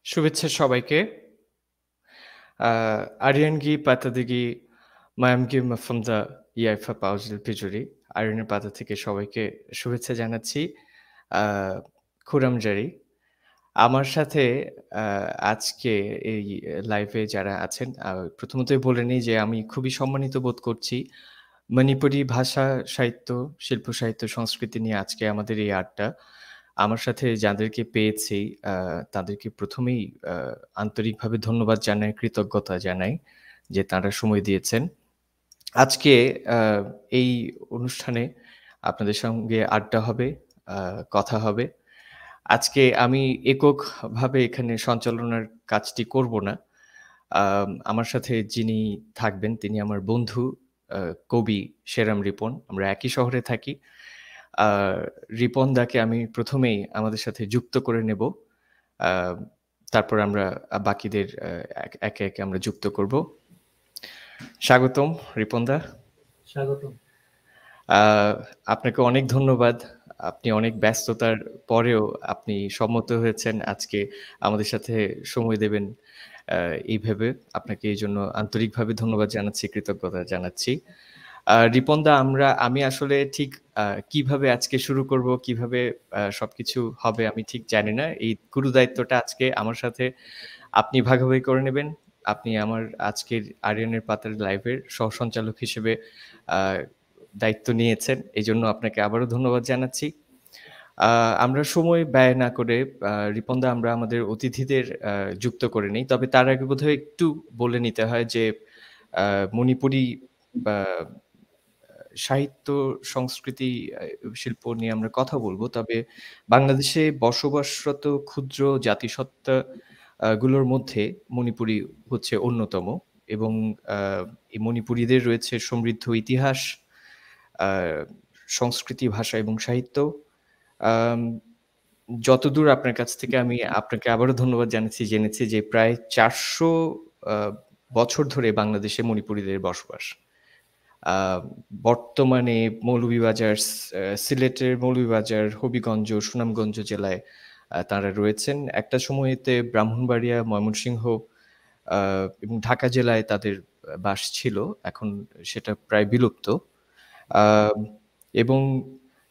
শুভেচ্ছা সবাইকে। আরিয়ানগি পাতাদিগি মায়ামগি মাফামদা ইয়াইফা পাউজিল পিজুরি। আরিয়ানের পাতা থেকে সবাইকে শুভেচ্ছা জানাচ্ছি। আ খুরম জারি। আমার সাথে আ আজকে এই লাইভে যারা আছেন, প্রথমতই বলে নিই যে আমি খুবই সম্মানিত বোধ করছি। মণিপুরি ভাষা, সাহিত্য, শিল্প সাহিত্য, সংস্কৃতি নিয়ে আজকে আমাদের এই আড্ডা। আমার সাথে যাদেরকে পেয়েছি আ তাদেরকে ১ম এই আ আন্তরিকভাবে ধন্যবাদ জানাই, কৃতজ্ঞতা জানাই যে তারা সময় দিয়েছেন। আজকে আ এই অনুষ্ঠানে আপনাদের সঙ্গে আড্ডা হবে, আ কথা হবে। আজকে আমি এককভাবে এখানে সঞ্চালনার কাজটি করব না। আমার সাথে যিনি থাকবেন তিনি আমার বন্ধু আ কবি সেরাম রিপন। আমরা একই শহরে থাকি। আ রিপন দাকে আমি ১ম এই আমাদের সাথে যুক্ত করে নেব। আ তারপর আমরা বাকিদের একে, একে আমরা যুক্ত করব। স্বাগতম রিপন দা। স্বাগতম। আ আপনাকে অনেক ধন্যবাদ। আপনি অনেক ব্যস্ততার পরেও আপনি সম্মত হয়েছেন আজকে আমাদের সাথে সময় দেবেন এই ভেবে। আপনাকে এজন্য আন্তরিকভাবে ধন্যবাদ জানাচ্ছি, কৃতজ্ঞতা জানাচ্ছি। রিপন দা আমি আসলে ঠিক কিভাবে আজকে শুরু করব, কিভাবে সবকিছু হবে আমি ঠিক জানি না। এই গুরু দায়িত্বটা আজকে আমার সাথে আপনি ভাগাভাগি করে নেবেন। আপনি আমার আজকের আরিয়ানের পাতার লাইভের সহ-সঞ্চালক হিসেবে আ দায়িত্ব নিয়েছেন। এজন্য আপনাকে আবারও ধন্যবাদ জানাচ্ছি। আ আমরা সময় ব্যয় না করে রিপন দা আমরা আমাদের অতিথিদের যুক্ত করে নেই। তবে তার আগে বোধহয় একটু বলে নিতে হয় যে আ মণিপুরি বা সাহিত্য, সংস্কৃতি, শিল্প নিয়ে আমরা কথা বলব। তবে বাংলাদেশে বসবাসরত ক্ষুদ্র জাতিসত্তা গুলোর মধ্যে মণিপুরি হচ্ছে অন্যতম এবং আ এই মণিপুরীদের রয়েছে সমৃদ্ধ ইতিহাস, আ সংস্কৃতি, ভাষা এবং সাহিত্য। আম যতদূর আপনার কাছ থেকে আমি আপনাকে আবারও ধন্যবাদ জানাচ্ছি, জেনেছি যে প্রায় ৪০০ আ বছর ধরে বাংলাদেশে মণিপুরীদের বসবাস। আ বর্তমানে মৌলভীবাজার, সিলেটের মৌলভীবাজার, হবিগঞ্জ, সুনামগঞ্জ জেলায় তারা রয়েছেন। একটা সময়েতে ব্রাহ্মণবাড়িয়া, ময়মনসিংহ আ এবং ঢাকা জেলায় তাদের বাস ছিল। এখন সেটা প্রায় বিলুপ্ত। আ এবং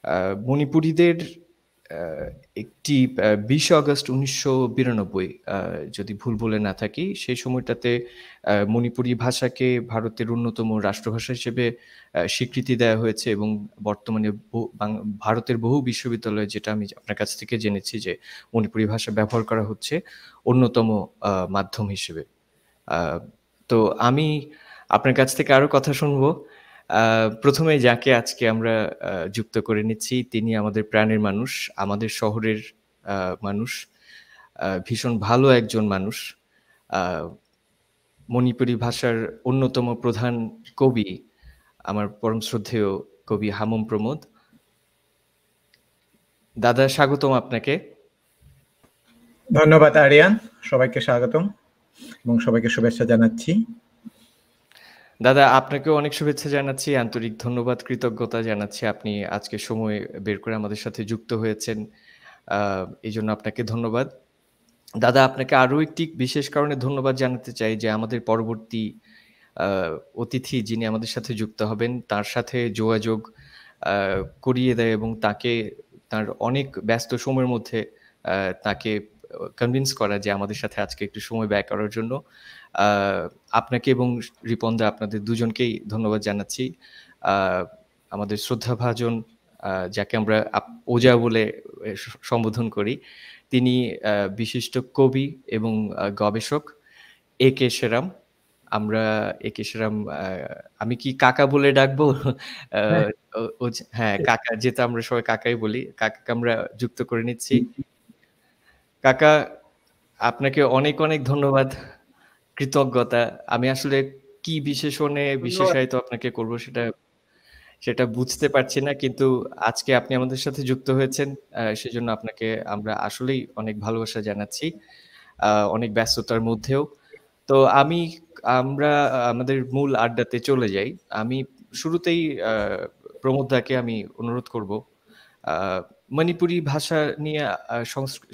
আ মণিপুরীদের আ একটি ২০ আগস্ট ১৯৯২ যদি ভুল বলে না থাকি, সেই সময়টাতে মণিপুরী ভাষাকে ভারতের অন্যতম রাষ্ট্রভাষা হিসেবে স্বীকৃতি দেয়া হয়েছে এবং বর্তমানে ভারতের বহু বিশ্ববিদ্যালয়ে যেটা আমি আপনার কাছ থেকে জেনেছি যে মণিপুরী ভাষা ব্যবহার করা হচ্ছে অন্যতম মাধ্যম হিসেবে। আ তো আমি আপনার কাছ থেকে আরো কথা শুনবো। ১ম এ যাকে আজকে আমরা যুক্ত করে নিচ্ছি তিনি আমাদের প্রাণের মানুষ, আমাদের শহরের মানুষ। ভীষণ ভালো একজন মানুষ। আ মণিপুরী ভাষার অন্যতম প্রধান কবি, আমার পরম শ্রদ্ধেয় কবি হামম প্রমোদ। দাদা স্বাগতম আপনাকে। ধন্যবাদ আরিয়ান, সবাইকে স্বাগতম এবং সবাইকে শুভেচ্ছা জানাচ্ছি। দাদা আপনাকেও অনেক শুভেচ্ছা জানাচ্ছি, আন্তরিক ধন্যবাদ, কৃতজ্ঞতা জানাচ্ছি। আপনি আজকে সময় বের করে আমাদের সাথে যুক্ত হয়েছেন। এজন্য আপনাকে ধন্যবাদ। দাদা আপনাকে আরো একটি বিশেষ কারণে ধন্যবাদ জানাতে চাই যে আমাদের পরবর্তী আ অতিথি যিনি আমাদের সাথে যুক্ত হবেন তার সাথে যোগাযোগ আ করিয়ে দেয় এবং তার অনেক ব্যস্ত সময়ের মধ্যে আ তাকে কনভিন্স করা যে আমাদের সাথে আজকে একটু সময় ব্যয় করার জন্য। আ আপনাকে এবং রিপন দা আপনাদের দুজনকেই ধন্যবাদ জানাচ্ছি। আ আমাদের শ্রদ্ধাভাজন যাকে আমরা ওজা বলে সম্বোধন করি। তিনি বিশিষ্ট কবি এবং গবেষক এ.কে. সেরাম। আমরা এ.কে. সেরাম আমি কি কাকা বলে ডাকবো? আ হ্যাঁ, হ্যাঁ, কাকা যেহেতু আমরা সবাই কাকাই বলি। কাকাকে আমরা যুক্ত করে নিচ্ছি। কাকা আপনাকে অনেক, অনেক ধন্যবাদ, কৃতজ্ঞতা। আমি আসলে কি বিশেষণে ধন্যবাদ। বিশেষায়িত আপনাকে করব সেটা বুঝতে পারছি না। কিন্তু আজকে আপনি আমাদের সাথে যুক্ত হয়েছেন। সেজন্য আপনাকে আমরা আসলেই অনেক ভালোবাসা জানাচ্ছি। অনেক ব্যস্ততার মধ্যেও। তো আমরা আমাদের মূল আড্ডাতে চলে যাই। আমি শুরুতেই প্রমোদ দাকে আমি অনুরোধ করব। আ মণিপুরি ভাষা নিয়ে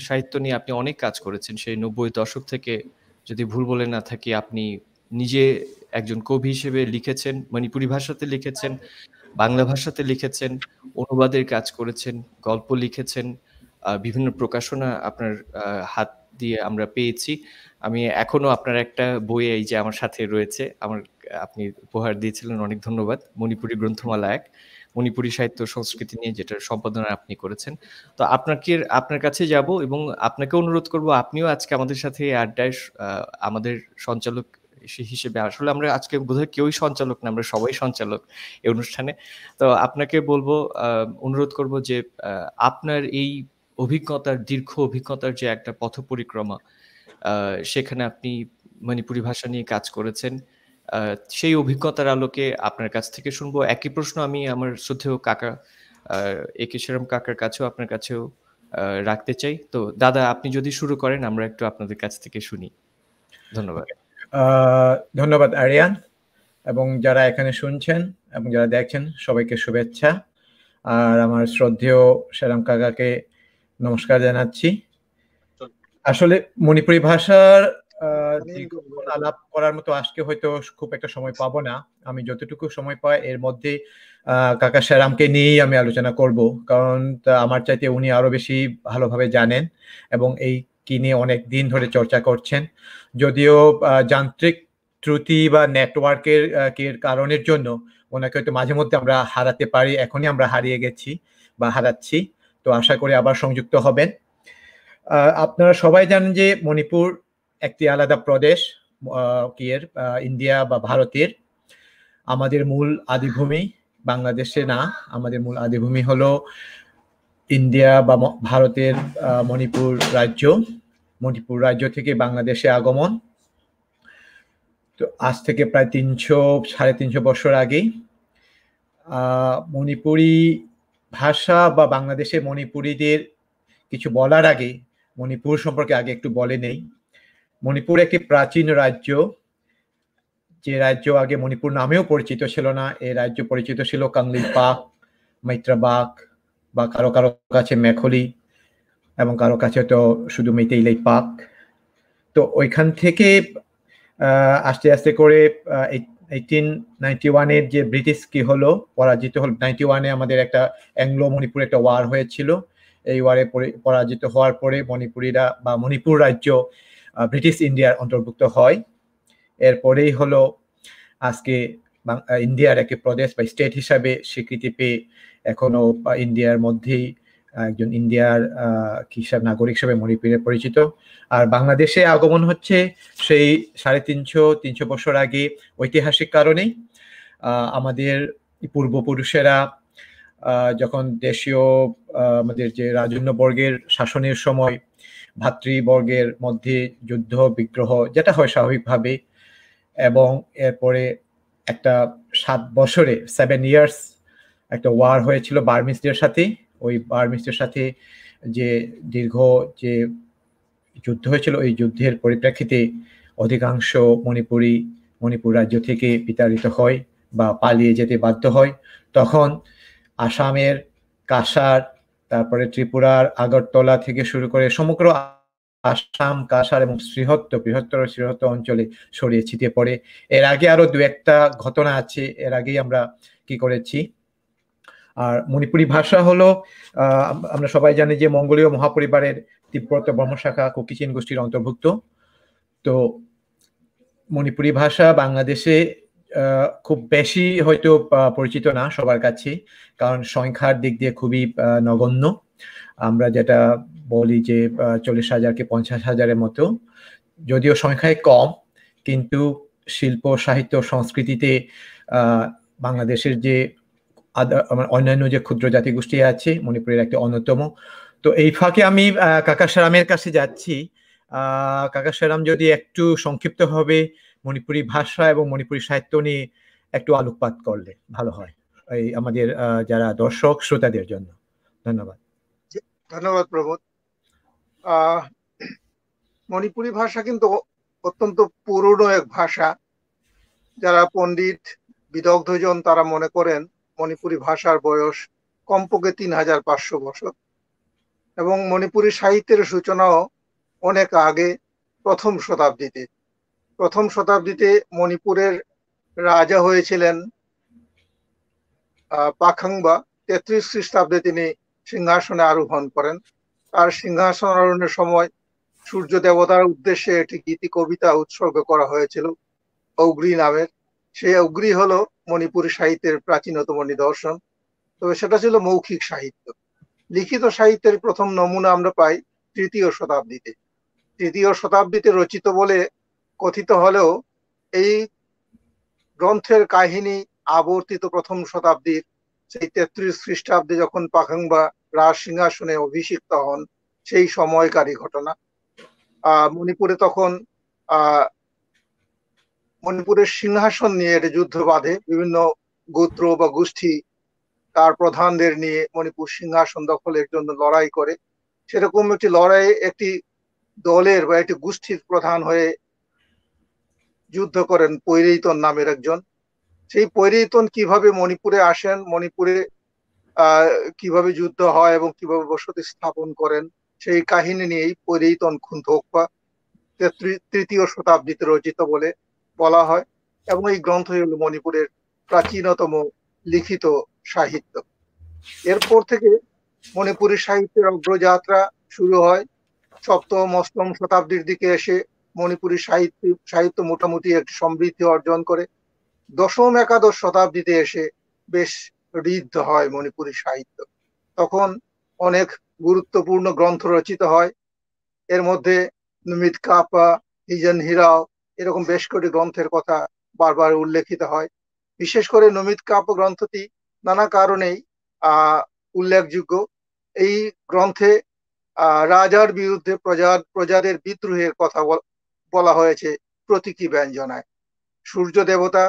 সাহিত্য নিয়ে আপনি অনেক কাজ করেছেন। সেই ৯০ দশক থেকে যদি ভুল বলে না থাকি আপনি নিজে একজন কবি হিসেবে লিখেছেন, মণিপুরি ভাষাতে লিখেছেন, বাংলা ভাষাতে লিখেছেন, অনুবাদের কাজ করেছেন, গল্প লিখেছেন, বিভিন্ন প্রকাশনা আপনার হাত দিয়ে আমরা পেয়েছি। আমি এখনো আপনার একটা বই এই যে আমার সাথে রয়েছে। আপনি উপহার দিয়েছিলেন, অনেক ধন্যবাদ। মণিপুরি গ্রন্থমালা ১, মণিপুরি সাহিত্য ও সংস্কৃতি নিয়ে যেটার সম্পাদনা আপনি করেছেন। তো আপনার কাছে যাব এবং আপনাকে অনুরোধ করব আপনিও আজকে আমাদের সাথে এই আড্ডায় আমাদের সঞ্চালক হিসেবে, আসলে আমরা আজকে বোধহয় কেউই সঞ্চালক না, আমরা সবাই সঞ্চালক এই অনুষ্ঠানে। তো আপনাকে বলবো, অনুরোধ করব যে আপনার এই দীর্ঘ অভিজ্ঞতার যে একটা পথ পরিক্রমা, সেখানে আপনি মণিপুরি ভাষা নিয়ে কাজ করেছেন। সেই অভিজ্ঞতার আলোকে আপনার কাছ থেকে শুনবো। একই প্রশ্ন আমি আমার শ্রদ্ধেয় কাকা এ.কে সেরাম কাকার কাছেও আপনার কাছেও রাখতে চাই। তো দাদা, আপনি যদি শুরু করেন আমরা একটু আপনাদের কাছ থেকে শুনি। ধন্যবাদ। ধন্যবাদ আরিয়ান, এবং যারা এখানে শুনছেন এবং যারা দেখছেন সবাইকে শুভেচ্ছা। আর আমার শ্রদ্ধেয় সেরাম কাকাকে নমস্কার জানাচ্ছি। আসলে মণিপুরি ভাষার দীর্ঘক্ষণ আলাপ করার মতো আজকে হয়তো খুব একটা সময় পাবো না। আমি যতটুকু সময় পাই এর মধ্যে কাকা সেরামকে নিয়েই আমি আলোচনা করব, কারণ আমার চাইতে উনি আরো বেশি ভালোভাবে জানেন এবং এই কি নিয়ে অনেক দিন ধরে চর্চা করছেন। যদিও যান্ত্রিক ত্রুটি বা নেটওয়ার্কের কারণের জন্য ওনাকে হয়তো মাঝে মধ্যে আমরা হারাতে পারি, এখনই আমরা হারিয়ে গেছি বা হারাচ্ছি। তো আশা করি আবার সংযুক্ত হবেন। আপনারা সবাই জানেন যে মণিপুর একটি আলাদা প্রদেশ ইন্ডিয়া বা ভারতের। আমাদের মূল আদিভূমি বাংলাদেশে না, আমাদের মূল আদিভূমি হলো ইন্ডিয়া বা ভারতের মণিপুর রাজ্য। মণিপুর রাজ্য থেকে বাংলাদেশে আগমন তো আজ থেকে প্রায় 300-350 বছর আগে। মণিপুরি ভাষা বা বাংলাদেশে মণিপুরীদের কিছু বলার আগে মণিপুর সম্পর্কে আগে একটু বলে নেই। মণিপুর একটি প্রাচীন রাজ্য, যে রাজ্য আগে মণিপুর নামেও পরিচিত ছিল না। এই রাজ্য পরিচিত ছিল কাংলিপাক, মৈত্রাবাক বা কারো কারো কাছে মেখলি এবং কারো কাছে তো শুধু মেইতেইলাই পাক। তো ওইখান থেকে আস্তে আস্তে করে 1891-এর যে ব্রিটিশ কি হলো, পরাজিত হল। 91-এ আমাদের একটা অ্যাংলো মণিপুর একটা ওয়ার হয়েছিল। এই ওয়ারে পরাজিত হওয়ার পরে মণিপুরীরা বা মণিপুর রাজ্য ব্রিটিশ ইন্ডিয়ার অন্তর্ভুক্ত হয়। এরপরেই হলো আজকে ইন্ডিয়ার একটি প্রদেশ বা স্টেট হিসাবে স্বীকৃতি পেয়ে এখনো ইন্ডিয়ার মধ্যেই একজন ইন্ডিয়ার নাগরিক হিসেবে মণিপুরে পরিচিত। আর বাংলাদেশে আগমন হচ্ছে সেই 350 বছর আগে ঐতিহাসিক কারণেই। আমাদের পূর্বপুরুষেরা যখন দেশীয় আমাদের যে রাজন্যবর্গের শাসনের সময় ভাতৃবর্গের মধ্যে যুদ্ধ বিগ্রহ যেটা হয় স্বাভাবিকভাবে, এবং এরপরে একটা 7 বছরে 7 ইয়ার্স একটা ওয়ার হয়েছিল বার্মিজদের সাথে। ওই বার্মিজদের সাথে যে দীর্ঘ যে যুদ্ধ হয়েছিল, ওই যুদ্ধের পরিপ্রেক্ষিতে অধিকাংশ মণিপুর রাজ্য থেকে বিতাড়িত হয় বা পালিয়ে যেতে বাধ্য হয়। তখন আসামের কাছাড়, তারপরে ত্রিপুরার আগরতলা থেকে শুরু করে সমগ্র আসাম, কাছাড় এবং বৃহত্তর অঞ্চলে ছড়িয়ে ছিটিয়ে পড়ে। এর আগে আরো দু একটা ঘটনা আছে, এর আগেই আমরা কি করেছি। আর মণিপুরি ভাষা হলো আমরা সবাই জানি যে মঙ্গোলীয় মহাপরিবারের তিব্বত বর্মশাখা কুকিচিন গোষ্ঠীর অন্তর্ভুক্ত। তো মণিপুরি ভাষা বাংলাদেশে খুব বেশি হয়তো পরিচিত না সবার কাছে, কারণ সংখ্যার দিক দিয়ে খুবই নগণ্য। আমরা যেটা বলি যে 40,000 কি 50,000-এর মতো, যদিও সংখ্যায় কম, কিন্তু শিল্প সাহিত্য সংস্কৃতিতে বাংলাদেশের যে অন্যান্য যে ক্ষুদ্র জাতিগোষ্ঠী আছে মণিপুরের একটা অন্যতম। তো এই ফাঁকে আমি কাকা সেরামের কাছে যাচ্ছি। কাকা সেরাম যদি একটু সংক্ষিপ্ত হবে মণিপুরি ভাষা এবং মণিপুরি সাহিত্য নিয়ে একটু আলোকপাত করলে ভালো হয়, এই আমাদের যারা দর্শক শ্রোতাদের জন্য। ধন্যবাদ। ধন্যবাদ প্রবোধ। মণিপুরি ভাষা কিন্তু অত্যন্ত পুরনো এক ভাষা। যারা পণ্ডিত বিদগ্ধজন তারা মনে করেন মণিপুরি ভাষার বয়স কমপক্ষে 3,500 বছর। এবং মণিপুরী সাহিত্যের সূচনাও অনেক আগে, প্রথম শতাব্দীতে। প্রথম শতাব্দীতে মণিপুরের রাজা হয়েছিলেন পাখাংবা। 33 খ্রিস্টাব্দে তিনি সিংহাসনে আরোহণ করেন। তার সিংহাসন আরোহণের সময় সূর্য দেবতার উদ্দেশ্যে একটি গীতি কবিতা উৎসর্গ করা হয়েছিল অগ্রি নামের। সেই অগ্রি হলো মণিপুরী সাহিত্যের প্রাচীনতম নিদর্শন। তবে সেটা ছিল মৌখিক সাহিত্য। লিখিত সাহিত্যের প্রথম নমুনা আমরা পাই তৃতীয় শতাব্দীতে। তৃতীয় শতাব্দীতে রচিত বলে কথিত হলেও এই গ্রন্থের কাহিনী আবর্তিত প্রথম শতাব্দীর সেই 33 খ্রিস্টাব্দে যখন পাখাংবা রাজ সিংহাসনে অভিষিক্ত হন সেই সময়কারী ঘটনা। মণিপুরে তখন মণিপুরের সিংহাসন নিয়ে একটা যুদ্ধ বাঁধে। বিভিন্ন গোত্র বা গোষ্ঠী তার প্রধানদের নিয়ে মণিপুর সিংহাসন দখলের জন্য লড়াই করে। সেরকম একটি লড়াইয়ে একটি দলের বা একটি গোষ্ঠীর প্রধান হয়ে যুদ্ধ করেন পৈরেইতন নামের একজন। সেই পৈরেইতন কিভাবে মণিপুরে আসেন, মণিপুরে কিভাবে যুদ্ধ হয় এবং কিভাবে বসতি স্থাপন করেন, সেই কাহিনী নিয়েই পৈরেইতন খুনথোপ্পা তৃতীয় শতাব্দীতে রচিত বলে বলা হয়। এবং এই গ্রন্থই হল মণিপুরের প্রাচীনতম লিখিত সাহিত্য। এরপর থেকে মণিপুরী সাহিত্যের অগ্রযাত্রা শুরু হয়। সপ্তম অষ্টম শতাব্দীর দিকে এসে মণিপুরী সাহিত্য মোটামুটি একটি সমৃদ্ধি অর্জন করে। দশম একাদশ শতাব্দীতে এসে বেশ ঋদ্ধ হয় মণিপুরী সাহিত্য। তখন অনেক গুরুত্বপূর্ণ গ্রন্থ রচিত হয়। এর মধ্যে নুমিত কাপা, হিজন হিরাও এরকম বেশ কটি গ্রন্থের কথা বারবার উল্লেখিত হয়। বিশেষ করে নুমিত কাপা গ্রন্থটি নানা কারণেই উল্লেখযোগ্য। এই গ্রন্থে রাজার বিরুদ্ধে প্রজাদের বিদ্রোহের কথা বলা হয়েছে প্রতীকী ব্যঞ্জনায়। সূর্য দেবতা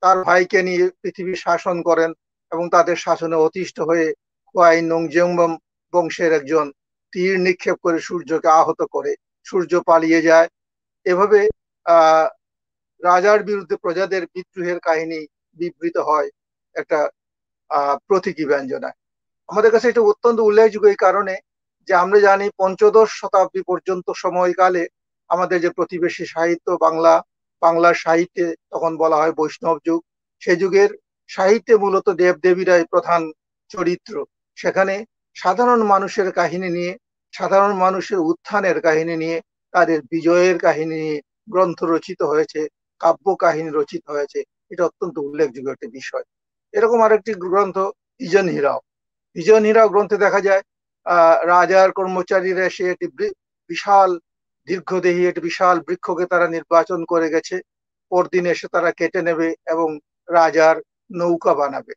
তার ভাইকে নিয়ে পৃথিবী শাসন করেন এবং তাদের শাসনে অতিষ্ঠ হয়ে খোয়াই নংজেংবম বংশের একজন তীর নিক্ষেপ করে সূর্যকে আহত করে সূর্য পালিয়ে যায়। এভাবে রাজার বিরুদ্ধে প্রজাদের বিদ্রোহের কাহিনী বিবৃত হয় একটা প্রতীকী ব্যঞ্জনায়। আমাদের কাছে এটা অত্যন্ত উল্লেখযোগ্য এই কারণে যে আমরা জানি পঞ্চদশ শতাব্দী পর্যন্ত সময়কালে আমাদের যে প্রতিবেশী সাহিত্য বাংলার সাহিত্যে তখন বলা হয় বৈষ্ণব যুগ। সে যুগের সাহিত্যে মূলত দেবদেবীরাই প্রধান চরিত্র। সেখানে সাধারণ মানুষের কাহিনী নিয়ে, সাধারণ মানুষের উত্থানের কাহিনী নিয়ে, তাদের বিজয়ের কাহিনী নিয়ে গ্রন্থ রচিত হয়েছে, কাব্য কাহিনী রচিত হয়েছে। এটা অত্যন্ত উল্লেখযোগ্য একটি বিষয়। এরকম আরেকটি গ্রন্থ হিজন হিরাও। হিজন হিরাও গ্রন্থে দেখা যায় রাজার কর্মচারীরা এসে একটি বিশাল দীর্ঘদেহী একটি বিশাল বৃক্ষকে তারা নির্বাচন করে গেছে। পরদিন এসে তারা কেটে নেবে এবং রাজার নৌকা বানাবে।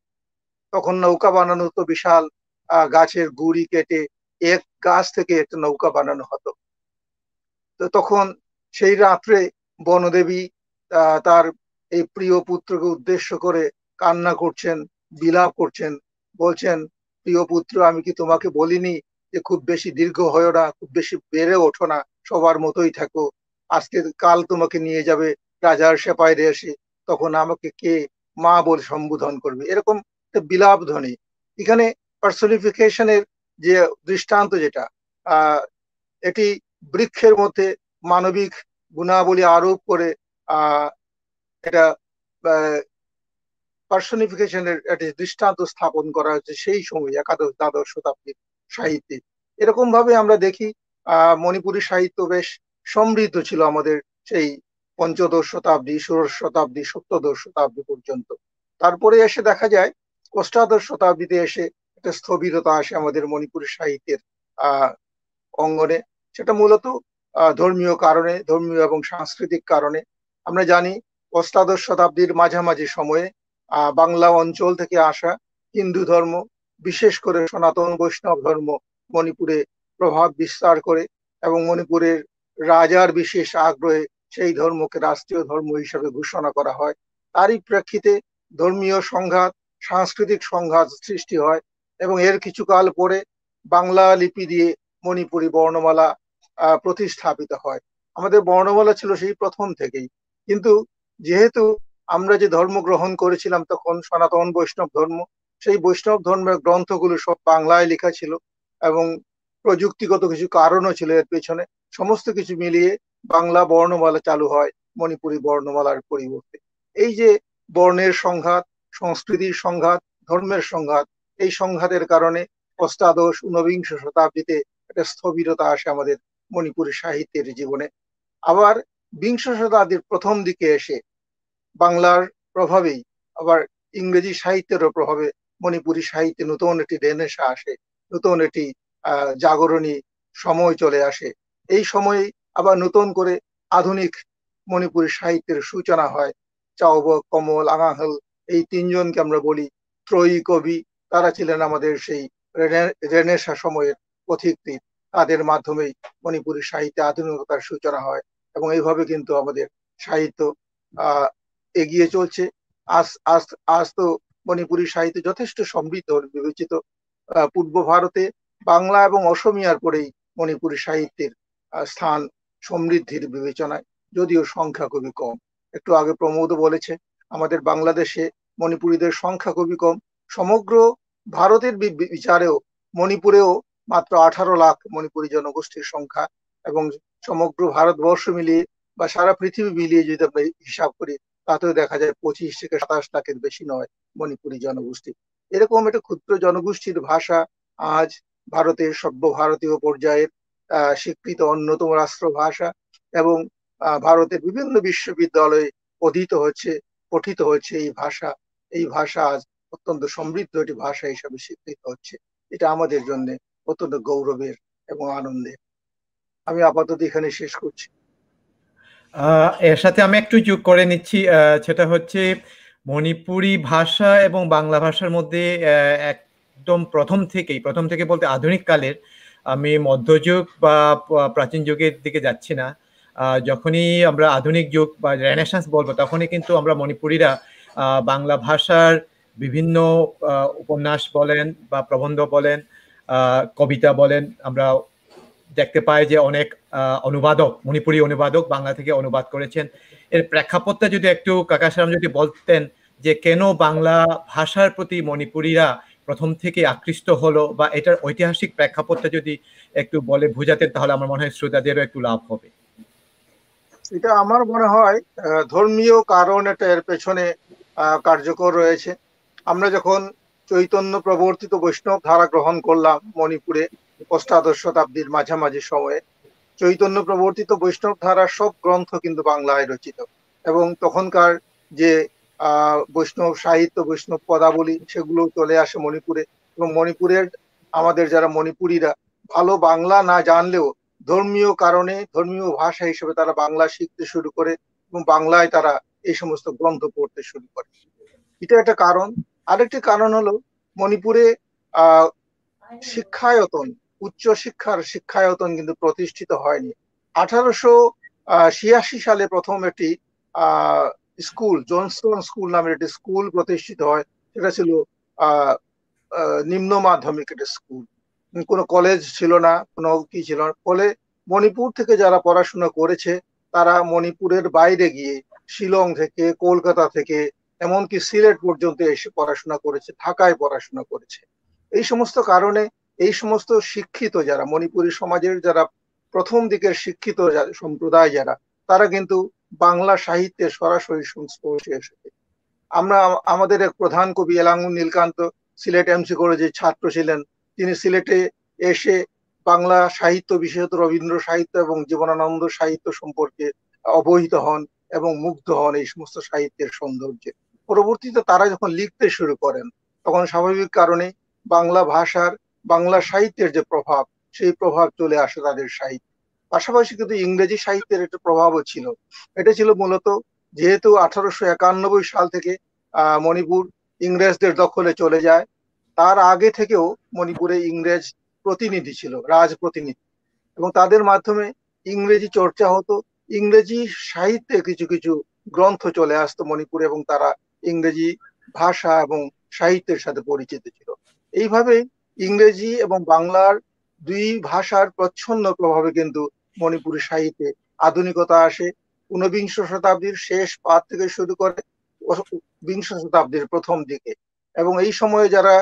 তখন নৌকা বানানো তো বিশাল গাছের গুড়ি কেটে এক গাছ থেকে একটা নৌকা বানানো হতো। তো তখন সেই রাত্রে বনদেবী তার এই প্রিয় পুত্রকে উদ্দেশ্য করে কান্না করছেন, বিলাপ করছেন, বলছেন, প্রিয় পুত্র, আমি কি তোমাকে বলিনি যে খুব বেশি দীর্ঘ হয়েও না, খুব বেশি বেড়ে ওঠো না, সবার মতোই থাকো। আজকে কাল তোমাকে নিয়ে যাবে রাজার সেপাইরে এসে, তখন আমাকে কে মা বলে সম্বোধন করবে। এরকম একটা বিলাপ ধ্বনি। এখানে পার্সোনিফিকেশনের যে দৃষ্টান্ত যেটা, এটি বৃক্ষের মধ্যে মানবিক গুণাবলী আরোপ করে এটা পার্সোনিফিকেশনের একটি দৃষ্টান্ত স্থাপন করা হচ্ছে সেই সময় একাদশ দ্বাদশ শতাব্দীর সাহিত্যে। এরকম ভাবে আমরা দেখি মণিপুরী সাহিত্য বেশ সমৃদ্ধ ছিল আমাদের সেই পঞ্চদশ শতাব্দী, ষোড়শ শতাব্দী, সপ্তদশ শতাব্দী পর্যন্ত। তারপরে এসে দেখা যায় অষ্টাদশ শতাব্দীতে এসে একটা স্থবিরতা আসে আমাদের মণিপুরী সাহিত্যের অঙ্গনে। সেটা মূলত ধর্মীয় কারণে, ধর্মীয় এবং সাংস্কৃতিক কারণে। আমরা জানি অষ্টাদশ শতাব্দীর মাঝামাঝি সময়ে বাংলা অঞ্চল থেকে আসা হিন্দু ধর্ম, বিশেষ করে সনাতন বৈষ্ণব ধর্ম মণিপুরে প্রভাব বিস্তার করে এবং মণিপুরের রাজার বিশেষ আগ্রহে সেই ধর্মকে রাষ্ট্রীয় ধর্ম হিসেবে ঘোষণা করা হয়। তারই প্রেক্ষিতে ধর্মীয় সংঘাত, সাংস্কৃতিক সংঘাত সৃষ্টি হয় এবং এর কিছুকাল পরে বাংলা লিপি দিয়ে মণিপুরী বর্ণমালা প্রতিস্থাপিত হয়। আমাদের বর্ণমালা ছিল সেই প্রথম থেকেই, কিন্তু যেহেতু আমরা যে ধর্ম গ্রহণ করেছিলাম তখন সনাতন বৈষ্ণব ধর্ম, সেই বৈষ্ণব ধর্মের গ্রন্থগুলো সব বাংলায় লেখা ছিল এবং প্রযুক্তিগত কিছু কারণও ছিল এর পেছনে। সমস্ত কিছু মিলিয়ে বাংলা বর্ণমালা চালু হয় মণিপুরি বর্ণমালার পরিবর্তে। এই যে বর্ণের সংঘাত, সংস্কৃতির সংঘাত, ধর্মের সংঘাত, এই সংঘাতের কারণে অষ্টাদশ ঊনবিংশ শতাব্দীতে একটা স্থবিরতা আসে আমাদের মণিপুরি সাহিত্যের জীবনে। আবার বিংশ শতাব্দীর প্রথম দিকে এসে বাংলার প্রভাবেই আবার ইংরেজি সাহিত্যেরও প্রভাবে মণিপুরি সাহিত্যে নতুন একটি রেনেসাঁ আসে, নতুন একটি জাগরণী সময় চলে আসে। এই সময়ে আবার নতুন করে আধুনিক মণিপুরি সাহিত্যের সূচনা হয়। চাওবক, কমল, আঙাহল, এই তিনজনকে আমরা বলি ত্রয়ী কবি। তারা ছিলেন আমাদের সেই রেনেসাঁ সময়ের পথিকৃৎ। তাদের মাধ্যমেই মণিপুরি সাহিত্যে আধুনিকতার সূচনা হয় এবং এইভাবে কিন্তু আমাদের সাহিত্য আহ এগিয়ে চলছে। আজ আজ আজ তো মণিপুরি সাহিত্য যথেষ্ট সমৃদ্ধ বিবেচিত। পূর্ব ভারতে বাংলা এবং অসমিয়ার পরেই মণিপুরি সাহিত্যের স্থান সমৃদ্ধির বিবেচনায়, যদিও সংখ্যা খুবই কম। একটু আগে প্রমোদ বলেছে আমাদের বাংলাদেশে মণিপুরীদের সংখ্যা খুবই কম। সমগ্র ভারতের বিচারেও মণিপুরেও মাত্র 18 লাখ মণিপুরী জনগোষ্ঠীর সংখ্যা, এবং সমগ্র ভারতবর্ষ মিলিয়ে বা সারা পৃথিবী মিলিয়ে যদি আমরা হিসাব করি তাতেও দেখা যায় 25 থেকে 27 লাখের বেশি নয় মণিপুরী জনগোষ্ঠী। এরকম একটা ক্ষুদ্র জনগোষ্ঠীর ভাষা আজ ভারতের সর্বভারতীয় পর্যায়ের স্বীকৃত অন্যতম রাষ্ট্রভাষা, এবং ভারতের বিভিন্ন বিশ্ববিদ্যালয়ে অধীত হচ্ছে, পঠিত হচ্ছে এই ভাষা। এই ভাষা আজ অত্যন্ত সমৃদ্ধ একটি ভাষা হিসাবে স্বীকৃত হচ্ছে। এটা আমাদের জন্য অত্যন্ত গৌরবের এবং আনন্দের। আমি আপাতত এখানে শেষ করছি। এর সাথে আমি একটু যোগ করে নিচ্ছি, সেটা হচ্ছে মণিপুরি ভাষা এবং বাংলা ভাষার মধ্যে একদম প্রথম থেকে বলতে আধুনিক কালের, আমি মধ্যযুগ বা প্রাচীন যুগের দিকে যাচ্ছি না, যখনই আমরা আধুনিক যুগ বা রেনেসাঁস বলবো তখনই কিন্তু আমরা মণিপুরীরা বাংলা ভাষার বিভিন্ন উপন্যাস বলেন বা প্রবন্ধ বলেন, কবিতা বলেন, আমরা দেখতে পাই যে অনেক অনুবাদক, মণিপুরী অনুবাদক বাংলা থেকে অনুবাদ করেছেন। এর প্রেক্ষাপটটা যদি একটু কাকা সাহেব যদি বলতেন যে কেন বাংলা ভাষার প্রতি মণিপুরীরা প্রথম থেকে আকৃষ্ট হলো, বা এটার ঐতিহাসিক প্রেক্ষাপটটা যদি একটু বলে বুঝাতেন তাহলে আমার মনে হয় শ্রোতাদেরও একটু লাভ হবে। এটা আমার মনে হয় ধর্মীয় কারণ এটা এর পেছনে কার্যকর রয়েছে। আমরা যখন চৈতন্য প্রবর্তিত বৈষ্ণব ধারা গ্রহণ করলাম মণিপুরে অষ্টাদশ শতাব্দীর মাঝামাঝি সময়ে, চৈতন্য প্রবর্তিত বৈষ্ণব ধারার সব গ্রন্থ কিন্তু বাংলায় রচিত, এবং তখনকার যে বৈষ্ণব সাহিত্য, বৈষ্ণব পদাবলী, সেগুলো চলে আসে মণিপুরে। এবং মণিপুরের আমাদের যারা মণিপুরীরা ভালো বাংলা না জানলেও ধর্মীয় কারণে, ধর্মীয় ভাষা হিসেবে তারা বাংলা শিখতে শুরু করে এবং বাংলায় তারা এই সমস্ত গ্রন্থ পড়তে শুরু করে। এটা একটা কারণ। আরেকটি কারণ হলো মণিপুরে আহ শিক্ষায়তন, উচ্চ শিক্ষার শিক্ষায়তন কিন্তু প্রতিষ্ঠিত হয়নি। 1886 সালে প্রথম একটি স্কুল, জনস্টন স্কুল নামের একটি স্কুল প্রতিষ্ঠিত হয়। সেটা ছিল নিম্ন মাধ্যমিক একটা স্কুল, কোনো কলেজ ছিল না, কোনো কি ছিল না। ফলে মণিপুর থেকে যারা পড়াশোনা করেছে তারা মণিপুরের বাইরে গিয়ে শিলং থেকে, কলকাতা থেকে, এমনকি সিলেট পর্যন্ত এসে পড়াশোনা করেছে, ঢাকায় পড়াশোনা করেছে। এই সমস্ত কারণে এই সমস্ত শিক্ষিত যারা মণিপুরী সমাজের, যারা প্রথম দিকের শিক্ষিত সম্প্রদায় যারা, তারা কিন্তু বাংলা সাহিত্যের সরাসরি সংস্পর্শে এসেছে। আমরা আমাদের এক প্রধান কবি এলাঙ্গুল নীলকান্ত সিলেট এমসি কলেজের ছাত্র ছিলেন। তিনি সিলেটে এসে বাংলা সাহিত্য, বিশেষত রবীন্দ্র সাহিত্য এবং জীবনানন্দ সাহিত্য সম্পর্কে অবহিত হন এবং মুগ্ধ হন এই সমস্ত সাহিত্যের সৌন্দর্যে। পরবর্তীতে তারা যখন লিখতে শুরু করেন তখন স্বাভাবিক কারণে বাংলা ভাষার, বাংলা সাহিত্যের যে প্রভাব, সেই প্রভাব চলে আসে তাদের সাহিত্যে। পাশাপাশি কিন্তু ইংরেজি সাহিত্যের একটা প্রভাবও ছিল। এটা ছিল মূলত, যেহেতু 1891 সাল থেকে মণিপুর ইংরেজদের দখলে চলে যায়, তার আগে থেকেও মণিপুরে ইংরেজ প্রতিনিধি ছিল, রাজপ্রতিনিধি, এবং তাদের মাধ্যমে ইংরেজি চর্চা হতো। ইংরেজি সাহিত্যে কিছু কিছু গ্রন্থ চলে আসতো মণিপুরে, এবং তারা ইংরেজি ভাষা এবং সাহিত্যের সাথে পরিচিত ছিল। এইভাবে ইংরেজি এবং বাংলার দুই ভাষার প্রচ্ছন্ন প্রভাবে কিন্তু মণিপুরি সাহিত্যে আধুনিকতা আসে ঊনবিংশ শতাব্দীর শেষ পাদ থেকে শুরু করে বিংশ শতাব্দীর প্রথম দিকে। এবং এই সময়ে যারা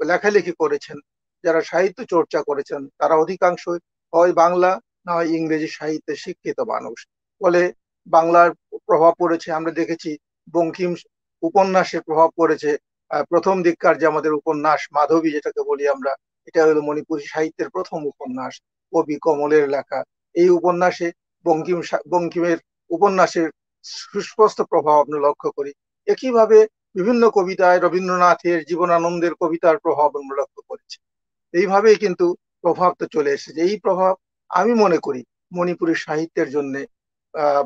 লেখালেখি করেছেন যারা সাহিত্য চর্চা করেছেন তারা অধিকাংশই হয় বাংলা না হয় ইংরেজি সাহিত্যে শিক্ষিত মানুষ। ফলে বাংলার প্রভাব পড়েছে। আমরা দেখেছি বঙ্কিম উপন্যাসের প্রভাব পড়েছে। প্রথম দিককার যে আমাদের উপন্যাস মাধবী যেটাকে বলি আমরা, এটা হলো মণিপুরী সাহিত্যের প্রথম উপন্যাস, কবি কমলের লেখা। এই উপন্যাসে বঙ্কিমের উপন্যাসের সুস্পষ্ট প্রভাব আমরা লক্ষ্য করি। একইভাবে বিভিন্ন কবিতায় রবীন্দ্রনাথের জীবনানন্দের কবিতার প্রভাব আমরা লক্ষ্য করেছি। এইভাবেই কিন্তু প্রভাব তো চলে এসেছে। এই প্রভাব আমি মনে করি মণিপুরী সাহিত্যের জন্য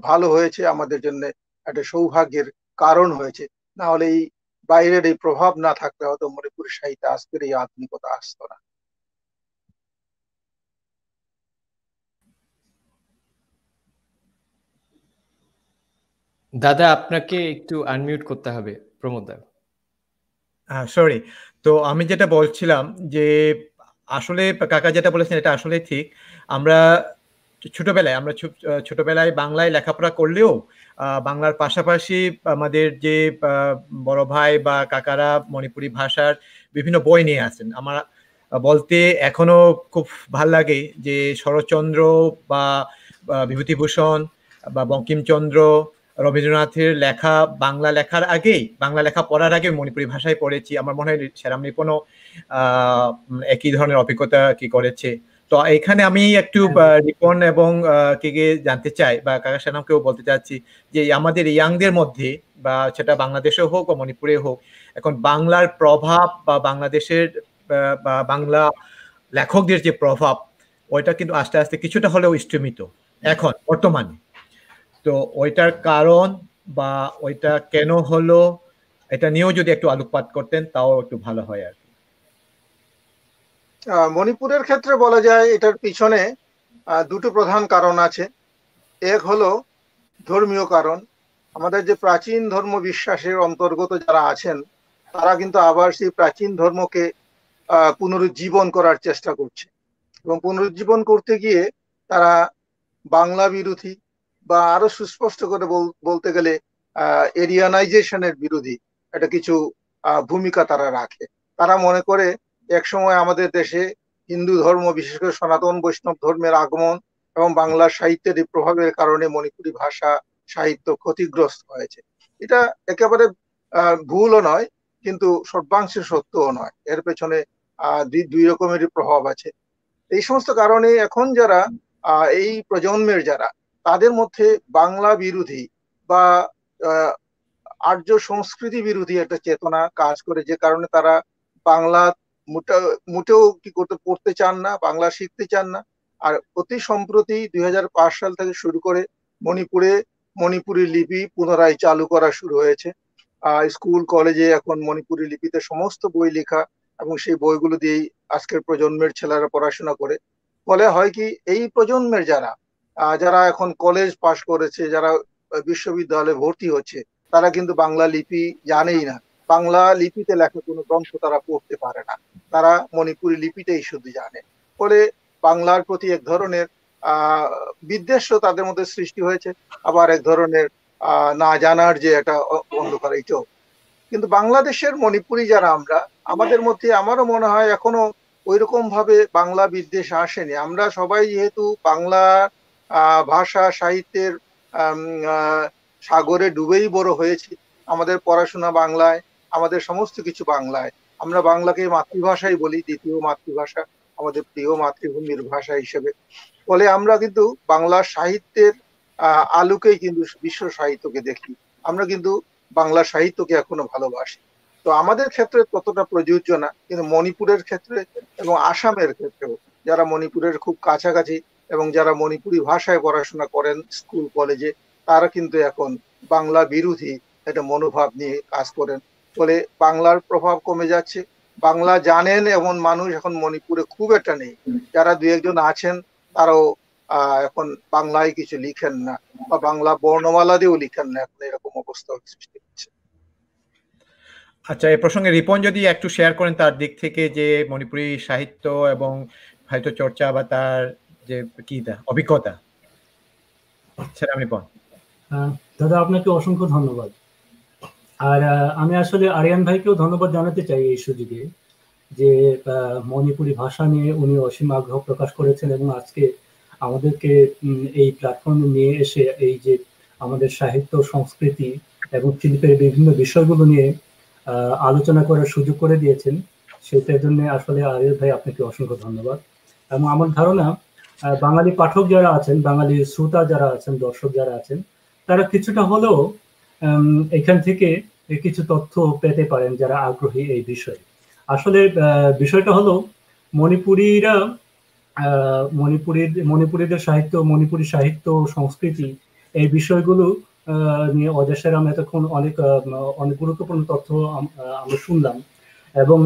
ভালো হয়েছে, আমাদের জন্য একটা সৌভাগ্যের কারণ হয়েছে। না হলে এই বাইরের এই প্রভাব না থাকলে হয়তো মণিপুরী সাহিত্যে আজকের এই আধুনিকতা আসতো না। দাদা আপনাকে একটু আনমিউট করতে হবে, প্রমোদ দা। সরি। তো আমি যেটা বলছিলাম যে আসলে কাকা যেটা বলেছেন এটা আসলে ঠিক। আমরা ছোটবেলায় বাংলায় লেখাপড়া করলেও বাংলার পাশাপাশি আমাদের যে বড় ভাই বা কাকারা মণিপুরি ভাষার বিভিন্ন বই নিয়ে আসেন। আমার বলতে এখনো খুব ভাল লাগে যে শরৎচন্দ্র বা বিভূতিভূষণ বা বঙ্কিমচন্দ্র, রবীন্দ্রনাথের লেখা বাংলা লেখা পড়ার আগে মণিপুরি ভাষায় পড়েছি। আমার মনে হয় সেরাম নিপুণও একই ধরনের অভিজ্ঞতা কি করেছে। তো এখানে আমি একটু রিপন এবং কে জানতে চাই বা কাকা সানামকেও বলতে চাচ্ছি যে আমাদের ইয়াংদের মধ্যে বা সেটা বাংলাদেশে হোক বা মণিপুরে হোক, এখন বাংলার প্রভাব বা বাংলাদেশের বা বাংলা লেখকদের যে প্রভাব ওইটা কিন্তু আস্তে আস্তে কিছুটা হলেও স্তিমিত এখন বর্তমানে। তো ওইটার কারণ বা ওইটা কেন হলো এটা নিয়েও যদি একটু আলোকপাত করতেন তাও একটু ভালো হয় আর কি। মণিপুরের ক্ষেত্রে বলা যায় এটার পিছনে দুটো প্রধান কারণ আছে। এক হলো ধর্মীয় কারণ। আমাদের যে প্রাচীন ধর্ম বিশ্বাসের অন্তর্গত যারা আছেন তারা কিন্তু আবার সেই প্রাচীন ধর্মকে পুনরুজ্জীবন করার চেষ্টা করছে, এবং পুনরুজ্জীবন করতে গিয়ে তারা বাংলা বিরোধী বা আরো সুস্পষ্ট করে বলতে গেলে এরিয়ানাইজেশনের বিরোধী একটা কিছু ভূমিকা তারা রাখে। তারা মনে করে একসময় আমাদের দেশে হিন্দু ধর্ম, বিশেষ করে সনাতন বৈষ্ণব ধর্মের আগমন এবং বাংলা সাহিত্যের এই প্রভাবের কারণে মণিপুরি ভাষা সাহিত্য ক্ষতিগ্রস্ত হয়েছে। এটা একেবারে ভুলও নয়, কিন্তু সর্বাংশে সত্যও নয়। এর পেছনে দুই রকমেরই প্রভাব আছে। এই সমস্ত কারণে এখন যারা এই প্রজন্মের যারা, তাদের মধ্যে বাংলা বিরোধী বা আর্য সংস্কৃতি বিরোধী একটা চেতনা কাজ করে, যে কারণে তারা বাংলা মোটেও কি করতে পড়তে চান না, বাংলা শিখতে চান না। আর অতি সম্প্রতি 2005 সাল থেকে শুরু করে মণিপুরি লিপি পুনরায় চালু করা শুরু হয়েছে। স্কুল কলেজে এখন মণিপুরি লিপিতে সমস্ত বই লেখা, এবং সেই বইগুলো দিয়েই আজকের প্রজন্মের ছেলেরা পড়াশোনা করে। ফলে হয় কি, এই প্রজন্মের যারা এখন কলেজ পাশ করেছে, যারা বিশ্ববিদ্যালয়ে ভর্তি হচ্ছে, তারা কিন্তু বাংলা লিপি জানেই না। বাংলা লিপিতে লেখা কোনো গ্রন্থ তারা পড়তে পারে না, তারা মণিপুরি লিপিতেই শুধু জানে। ফলে বাংলার প্রতি এক ধরনের বিদ্বেষও তাদের মধ্যে সৃষ্টি হয়েছে, আবার এক ধরনের না জানার যে একটা অন্ধকার, এইটাও। কিন্তু বাংলাদেশের মণিপুরি যারা আমরা, আমাদের মধ্যে আমারও মনে হয় এখনো ওইরকম ভাবে বাংলা বিদ্বেষ আসেনি। আমরা সবাই যেহেতু বাংলা ভাষা সাহিত্যের সাগরে ডুবেই বড় হয়েছি, আমাদের পড়াশোনা বাংলায়, আমাদের সমস্ত কিছু বাংলায়। আমরা বাংলাকে মাতৃভাষাই বলি, দ্বিতীয় মাতৃভাষা, আমাদের প্রিয় মাতৃভূমির ভাষা হিসেবে। ফলে আমরা কিন্তু বাংলা সাহিত্যের আলোকেই কিন্তু বিশ্ব সাহিত্যকে দেখি। আমরা কিন্তু বাংলা সাহিত্যকে এখনো ভালোবাসি। তো আমাদের ক্ষেত্রে ততটা প্রযোজ্য না, কিন্তু মণিপুরের ক্ষেত্রে এবং আসামের ক্ষেত্রেও যারা মণিপুরের খুব কাছাকাছি এবং যারা মণিপুরি ভাষায় পড়াশোনা করেন স্কুল কলেজে, তারা কিন্তু এখন বাংলা বিরোধী একটা মনোভাব নিয়ে কাজ করেন। ফলে বাংলার প্রভাব কমে যাচ্ছে। বাংলা জানেন এমন মানুষ এখন মণিপুরে খুব একটা নেই। যারা দু একজন আছেন তারাও এখন বাংলায় কিছু লিখেন না, বা বাংলা বর্ণমালা দিয়েও লিখেন না, এখন এরকম অবস্থা সৃষ্টি হচ্ছে। আচ্ছা, এই প্রসঙ্গে রিপন যদি একটু শেয়ার করেন তার দিক থেকে যে মণিপুরি সাহিত্য এবং সাহিত্য চর্চা বা তার যে কি অভিজ্ঞতা, সেটা রিপন। দাদা আপনাকে অসংখ্য ধন্যবাদ। আর আমি আসলে আরিয়ান ভাইকেও ধন্যবাদ জানাতে চাই এই সুযোগে। যে মণিপুরি ভাষা নিয়ে উনি অসীম আগ্রহ প্রকাশ করেছেন এবং আজকে আমাদেরকে এই প্ল্যাটফর্মে নিয়ে এসে এই যে আমাদের সাহিত্য, সংস্কৃতি এবং শিল্পের বিভিন্ন বিষয়গুলো নিয়ে আলোচনা করার সুযোগ করে দিয়েছেন। সেটার জন্য আসলে আরিফ ভাই আপনাকে অসংখ্য ধন্যবাদ। এবং আমার ধারণা বাঙালি পাঠক যারা আছেন, বাঙালি শ্রোতা যারা আছেন, দর্শক যারা আছেন, তারা কিছুটা হলেও এখান থেকে কিছু তথ্য পেতে পারেন যারা আগ্রহী এই বিষয়ে। আসলে বিষয়টা হলো মণিপুরীরা মণিপুরীদের সাহিত্য, মণিপুরী সাহিত্য, সংস্কৃতি এই বিষয়গুলো নিয়ে অজয় এতক্ষণ অনেক গুরুত্বপূর্ণ তথ্য আমরা শুনলাম। এবং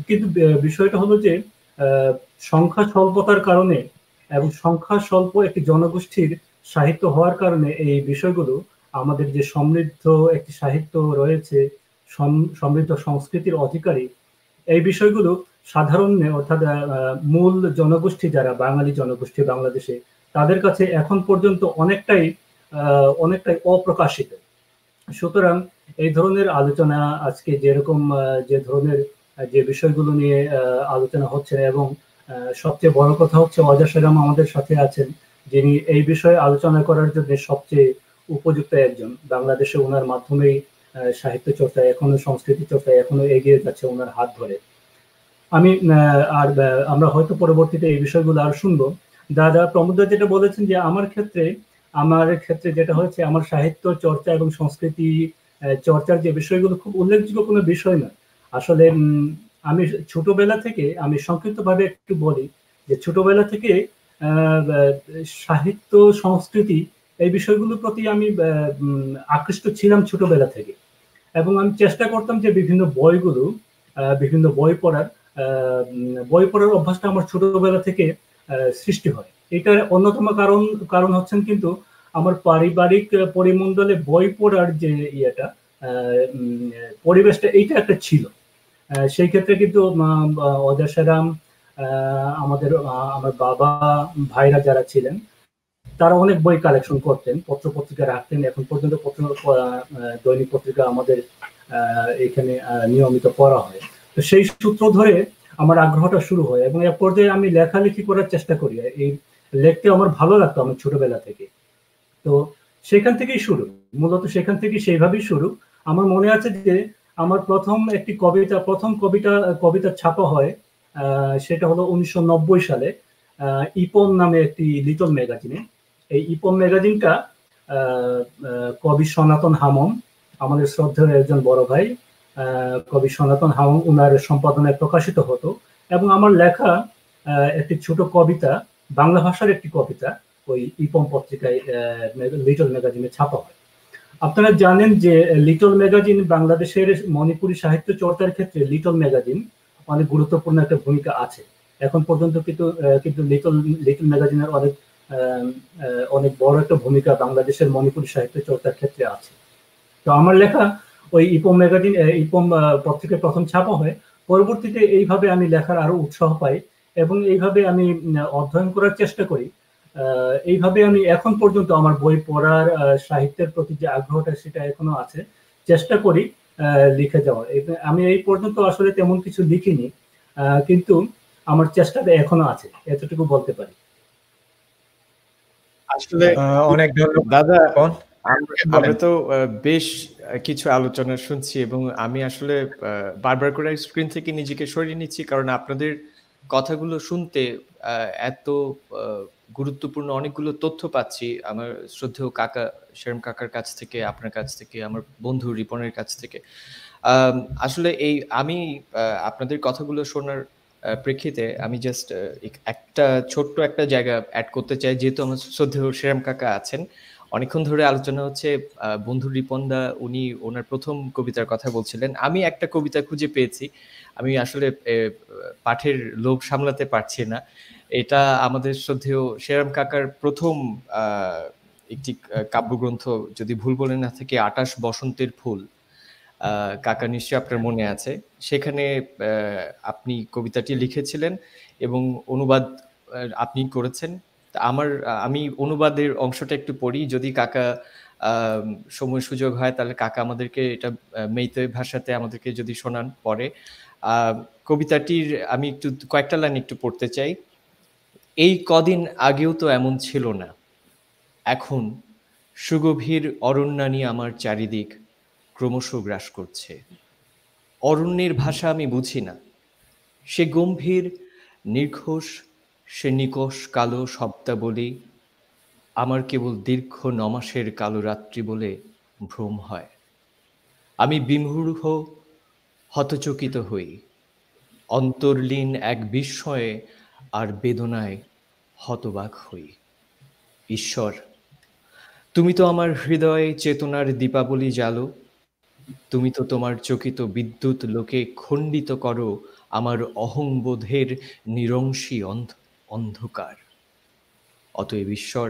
কিন্তু বিষয়টা হলো যে সংখ্যা স্বল্পতার কারণে এবং সংখ্যা স্বল্প একটি জনগোষ্ঠীর সাহিত্য হওয়ার কারণে এই বিষয়গুলো আমাদের যে সমৃদ্ধ একটি সাহিত্য রয়েছে, সমৃদ্ধ সংস্কৃতির অধিকারী, এই বিষয়গুলো সাধারণ অর্থাৎ মূল জনগোষ্ঠী যারা বাঙালি জনগোষ্ঠী বাংলাদেশে, তাদের কাছে এখন পর্যন্ত অনেকটাই অপ্রকাশিত। সুতরাং এই ধরনের আলোচনা আজকে যেরকম যে ধরনের যে বিষয়গুলো নিয়ে আলোচনা হচ্ছে, এবং সবচেয়ে বড় কথা হচ্ছে অজয় সেরাম আমাদের সাথে আছেন, যিনি এই বিষয়ে আলোচনা করার জন্য সবচেয়ে উপযুক্ত একজন। বাংলাদেশে ওনার মাধ্যমেই সাহিত্য চর্চা এখনো, সংস্কৃতি চর্চা এখনো এগিয়ে যাচ্ছে ওনার হাত ধরে। আমি আমরা হয়তো পরবর্তীতে এই বিষয়গুলো আর শুনবো। দাদা প্রমোদ যেটা বলেছেন যে আমার ক্ষেত্রে যেটা হয়েছে, আমার সাহিত্য চর্চা এবং সংস্কৃতি চর্চার যে বিষয়গুলো খুব উল্লেখযোগ্য কোনো বিষয় না। আসলে আমি ছোটবেলা থেকে, আমি সংক্ষিপ্তভাবে একটু বলি যে ছোটবেলা থেকে সাহিত্য, সংস্কৃতি এই বিষয়গুলোর প্রতি আমি আকৃষ্ট ছিলাম ছোটবেলা থেকে, এবং আমি চেষ্টা করতাম যে বিভিন্ন বই পড়ার অভ্যাসটা আমার ছোটবেলা থেকে সৃষ্টি হয়। এটার অন্যতম কারণ হচ্ছেন কিন্তু আমার পারিবারিক পরিমণ্ডলে বই পড়ার যে পরিবেশটা, এইটা একটা ছিল। সেই ক্ষেত্রে কিন্তু অজয় সেরাম, আমার বাবা, ভাইরা যারা ছিলেন, তারা অনেক বই কালেকশন করতেন, পত্র পত্রিকা রাখতেন। এখন পর্যন্ত দৈনিক পত্রিকা আমাদের এখানে নিয়মিত পড়া হয়। তো সেই সূত্র ধরে আমার আগ্রহটা শুরু হয়, এবং এক পর্যায়ে আমি লেখালেখি করার চেষ্টা করি। এই লিখতে আমার ভালো লাগতো আমার ছোটবেলা থেকে। তো সেখান থেকেই শুরু, মূলত সেখান থেকে সেইভাবেই শুরু। আমার মনে আছে যে আমার প্রথম কবিতা ছাপা হয়, সেটা হলো 1990 সালে ইপন নামে একটি লিটল ম্যাগাজিনে। এই ইপন ম্যাগাজিনটা কবি সনাতন হামম, আমাদের শ্রদ্ধেয় একজন বড় ভাই, কবি সনাতন হামম, উনার সম্পাদনায় প্রকাশিত হতো। এবং আমার লেখা একটি ছোট কবিতা, বাংলা ভাষার একটি কবিতা, ওই ইপন পত্রিকায় লিটল ম্যাগাজিনে ছাপা হয়। আপনারা জানেন যে লিটল ম্যাগাজিন বাংলাদেশের মণিপুরী সাহিত্য চর্চার ক্ষেত্রে লিটল ম্যাগাজিন অনেক গুরুত্বপূর্ণ একটা ভূমিকা আছে। এখন পর্যন্ত কিন্তু লিটল ম্যাগাজিনের অনেক বড় একটা ভূমিকা বাংলাদেশের মণিপুরী সাহিত্য চর্চার ক্ষেত্রে আছে। তো আমার লেখা ওই ইপম পত্রিকায় প্রথম ছাপা হয়। পরবর্তীতে এইভাবে আমি লেখার আরো উৎসাহ পাই, এবং এইভাবে আমি অধ্যয়ন করার চেষ্টা করি। এইভাবে আমি এখন পর্যন্ত আমার বই পড়ার, সাহিত্যের প্রতি যে আগ্রহটা সেটা এখনো আছে। চেষ্টা করি লিখে যাওয়ার। আমি এই পর্যন্ত আসলে তেমন কিছু লিখিনি, কিন্তু আমার চেষ্টাটা এখনো আছে, এতটুকু বলতে পারি। আসলে অনেক ধন্যবাদ দাদা, বলেন। আমরা তো বেশ কিছু আলোচনা শুনছি, এবং আমি আসলে বারবার করে স্ক্রিন থেকে নিজেকে সরিয়ে নিচ্ছি, কারণ আপনাদের কথাগুলো শুনতে এত গুরুত্বপূর্ণ অনেকগুলো তথ্য পাচ্ছি আমার শ্রদ্ধেয় কাকা শেরম কাকার কাছ থেকে, আপনার কাছ থেকে, আমার বন্ধু রিপনের কাছ থেকে। আসলে আমি আপনাদের কথাগুলো শোনার প্রেক্ষিতে আমি জাস্ট একটা ছোট্ট একটা জায়গা অ্যাড করতে চাই। যেহেতু আমার শ্রদ্ধেয় শেরম কাকা আছেন, অনেকক্ষণ ধরে আলোচনা হচ্ছে, বন্ধু রিপনদা উনি ওনার প্রথম কবিতার কথা বলছিলেন। আমি একটা কবিতা খুঁজে পেয়েছি, আমি আসলে পাঠের লোভ সামলাতে পারছি না। এটা আমাদের শ্রদ্ধেয় শেরম কাকার প্রথম একটি কাব্যগ্রন্থ, যদি ভুল বলে না থাকি, ২৮ বসন্তের ফুল। কাকা নিশ্চয়ই আপনার মনে আছে। সেখানে আপনি কবিতাটি লিখেছিলেন এবং অনুবাদ আপনি করেছেন। আমি অনুবাদের অংশটা একটু পড়ি, যদি কাকা সময় সুযোগ হয় তাহলে কাকা আমাদেরকে এটা মেইতেই ভাষাতে আমাদেরকে যদি শোনান পরে। কবিতাটির আমি একটু কয়েকটা লাইন একটু পড়তে চাই। এই কদিন আগেও তো এমন ছিল না, এখন সুগভীর অরণ্যানী আমার চারিদিক ক্রমশ গ্রাস করছে। অরণ্যের ভাষা আমি বুঝি না, সে গম্ভীর নির্ঘোষ, সে নিকষ কালো শব্দাবলী আমার কেবল দীর্ঘ ৯ মাসের কালো রাত্রি বলে ভ্রম হয়। আমি বিমূঢ় হতচকিত হই, অন্তর্লীন এক বিস্ময়ে আর বেদনায় হতবাক হই। ঈশ্বর, তুমি তো আমার হৃদয়ে চেতনার দীপাবলি জ্বালো, তুমি তো তোমার চকিত বিদ্যুৎ লোকে খণ্ডিত করো আমার অহংবোধের নিরংশী অন্ধকার। অতএব ঈশ্বর,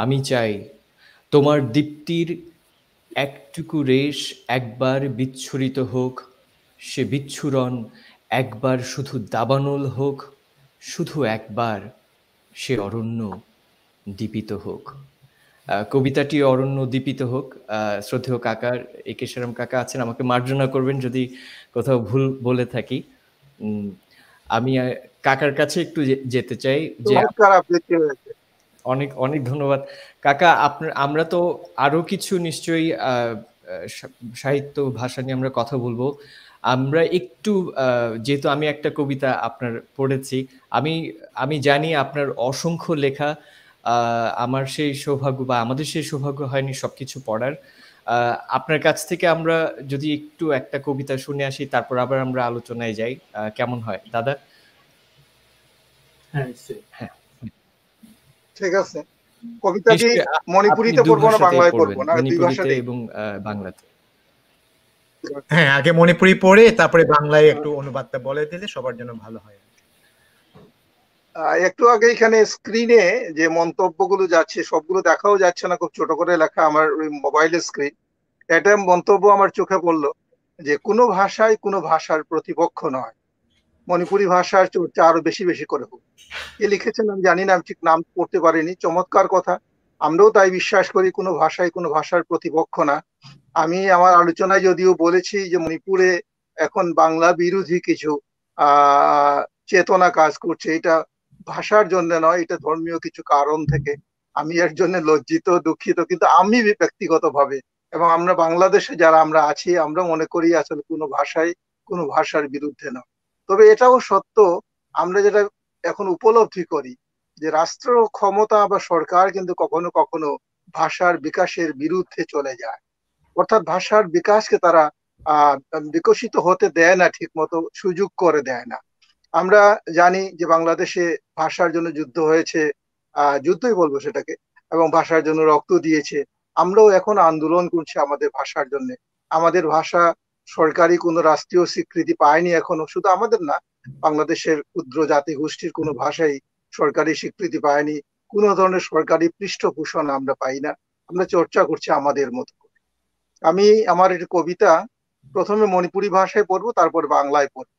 আমি চাই তোমার দীপ্তির একটুকু রেশ একবার বিচ্ছুরিত হোক, সে বিচ্ছুরণ একবার শুধু দাবানল হোক, শুধু একবার সে অরণ্য দীপিত হোক। কবিতাটি অরণ্য দীপিত হোক। শ্রদ্ধেয় কাকার একেশ্বরম কাকা আছেন, আমাকে মার্জনা করবেন যদি কোথাও ভুল বলে থাকি। আমি কাকার কাছে একটু যেতে চাই যে অনেক অনেক ধন্যবাদ কাকা। আমরা তো আরো কিছু নিশ্চয়ই সাহিত্য ভাষা নিয়ে আমরা কথা বলবো। আমরা একটু যেহেতু আমি একটা কবিতা আপনার পড়েছি, আমি জানি আপনার অসংখ্য লেখা, আমার সেই সৌভাগ্য বা আমাদের সেই সৌভাগ্য হয়নি সবকিছু পড়ার। আপনার কাছ থেকে আমরা যদি একটু একটা কবিতা শুনে আসি, তারপর আবার আমরা আলোচনায় যাই, কেমন হয় দাদা? হ্যাঁ, ঠিক আছে। কবিতাটি মণিপুরিতে পড়বো না বাংলায় পড়বো না? দুই ভাষাতে এবং বাংলাতে। হ্যাঁ, আগে মণিপুরি পড়ে তারপরে বাংলায় একটু অনুবাদটা বলে দিলে সবার জন্য ভালো হয়। একটু আগে এখানে স্ক্রিনে যে মন্তব্যগুলো যাচ্ছে সবগুলো দেখাও যাচ্ছে না, খুব ছোট করে লেখা আমার ওই মোবাইলের স্ক্রিন। একটা মন্তব্য আমার চোখে পড়লো যে কোনো ভাষায় কোনো ভাষার প্রতিপক্ষ নয়, মণিপুরি ভাষার চর্চা আরো বেশি বেশি করে হোক। কে লিখেছেন আমি জানি না, আমি ঠিক নাম পড়তে পারিনি। চমৎকার কথা, আমরাও তাই বিশ্বাস করি, কোনো ভাষায় কোনো ভাষার প্রতিপক্ষ না। আমি আমার আলোচনায় যদিও বলেছি যে মণিপুরে এখন বাংলা বিরোধী কিছু চেতনা কাজ করছে, এটা ভাষার জন্য নয়, এটা ধর্মীয় কিছু কারণ থেকে। আমি এর জন্য লজ্জিত, দুঃখিত, কিন্তু আমি ব্যক্তিগতভাবে এবং আমরা বাংলাদেশে যারা আমরা আছি আমরা মনে করি আসলে কোনো ভাষায় কোনো ভাষার বিরুদ্ধে নয়। তবে এটাও সত্য, আমরা যেটা এখন উপলব্ধি করি যে রাষ্ট্র ক্ষমতা বা সরকার কিন্তু কখনো কখনো ভাষার বিকাশের বিরুদ্ধে চলে যায়, অর্থাৎ ভাষার বিকাশকে তারা বিকশিত হতে দেয় না, ঠিক মতো সুযোগ করে দেয় না। আমরা জানি যে বাংলাদেশে ভাষার জন্য যুদ্ধ হয়েছে, যুদ্ধই বলবো সেটাকে, এবং ভাষার জন্য রক্ত দিয়েছে। আমরাও এখন আন্দোলন করছি আমাদের ভাষার জন্য। আমাদের ভাষা সরকারি কোনো রাষ্ট্রীয় স্বীকৃতি পায়নি এখনো, শুধু আমাদের না, বাংলাদেশের ক্ষুদ্র জাতি গোষ্ঠীর কোনো ভাষাই সরকারি স্বীকৃতি পায়নি, কোনো ধরনের সরকারি পৃষ্ঠপোষণ আমরা পাই না। আমরা চর্চা করছি আমাদের মতো করে। আমি আমার একটি কবিতা প্রথমে মণিপুরি ভাষায় পড়বো, তারপর বাংলায় পড়বো।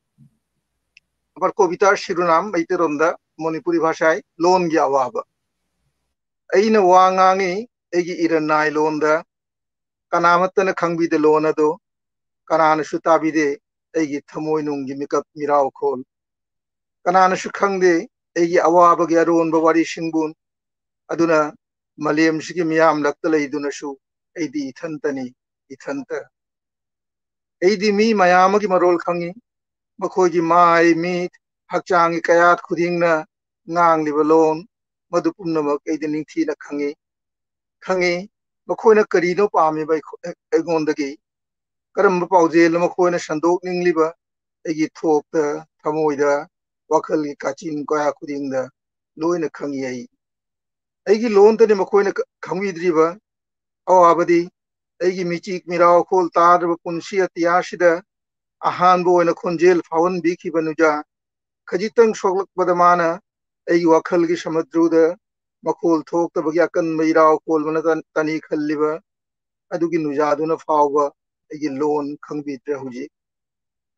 আমার কবিতার শিরোনাম ইতেরন্দা, মণিপুরি ভাষায় loan গিয়াওয়াবা। এইনা ওয়াঙাঙি eggy ইরনাই লোনদা, কানামাত্তানা খাংবিদে লোনাদো, কানানা সুতাবিদে eggy থামোই Nungi makeup মিরাও খোল, কানানা সুখাংদে এগি আওয়াবাগি আরোন বাবারি সিংবুন, aduna malem shigi miyam laktala iduna shu eidi ithantani ithanta eidi mi mayamagi marol khangi makhogi mai mit hakchangi kayat khudingna ngang libalon madupumnamak eidi ningthi na khangi makhoina karino pami bai egondagi karamba paujel makhoina sandok ningliba eigi thokta thamoida wakhal kachin kaya khudingda loina khangi ai ꯑꯩꯒꯤ ꯂꯣꯟꯗꯅꯤ ꯃꯈꯣꯏꯅ ꯈꯪꯕꯤꯗ꯭ꯔꯤꯕ ꯑꯋꯥꯕꯗꯤ ꯑꯩꯒꯤ ꯃꯤꯆꯤꯛ ꯃꯤꯔꯥꯎ ꯈꯣꯜ ꯇꯥꯗ꯭ꯔꯕ ꯄꯨꯟꯁꯤ ꯑꯇꯤꯌꯥꯁꯤꯗ ꯑꯍꯥꯟꯕ ꯑꯣꯏꯅ ꯈꯣꯟꯖꯦꯜ ꯐꯥꯎꯍꯟꯕꯤꯈꯤꯕ ꯅꯨꯖꯥ ꯈꯖꯤꯛꯇꯪ ꯁꯣꯛꯂꯛꯄꯗ ꯃꯥꯅ ꯑꯩꯒꯤ ꯋꯥꯈꯜꯒꯤ ꯁꯃꯨꯗ꯭ꯔꯨꯗ ꯃꯈꯣꯜ ꯊꯣꯛꯇꯕꯒꯤ ꯑꯀꯟꯕ ꯏꯔꯥꯎ ꯈꯣꯜꯕꯅ ꯇꯅꯤ ꯈꯜꯂꯤꯕ ꯑꯗꯨꯒꯤ ꯅꯨꯖꯥꯗꯨꯅ ꯐꯥꯎꯕ ꯑꯩꯒꯤ ꯂꯣꯟ ꯈꯪꯕꯤꯗ꯭ꯔꯦ ꯍꯧꯖꯤꯛ꯫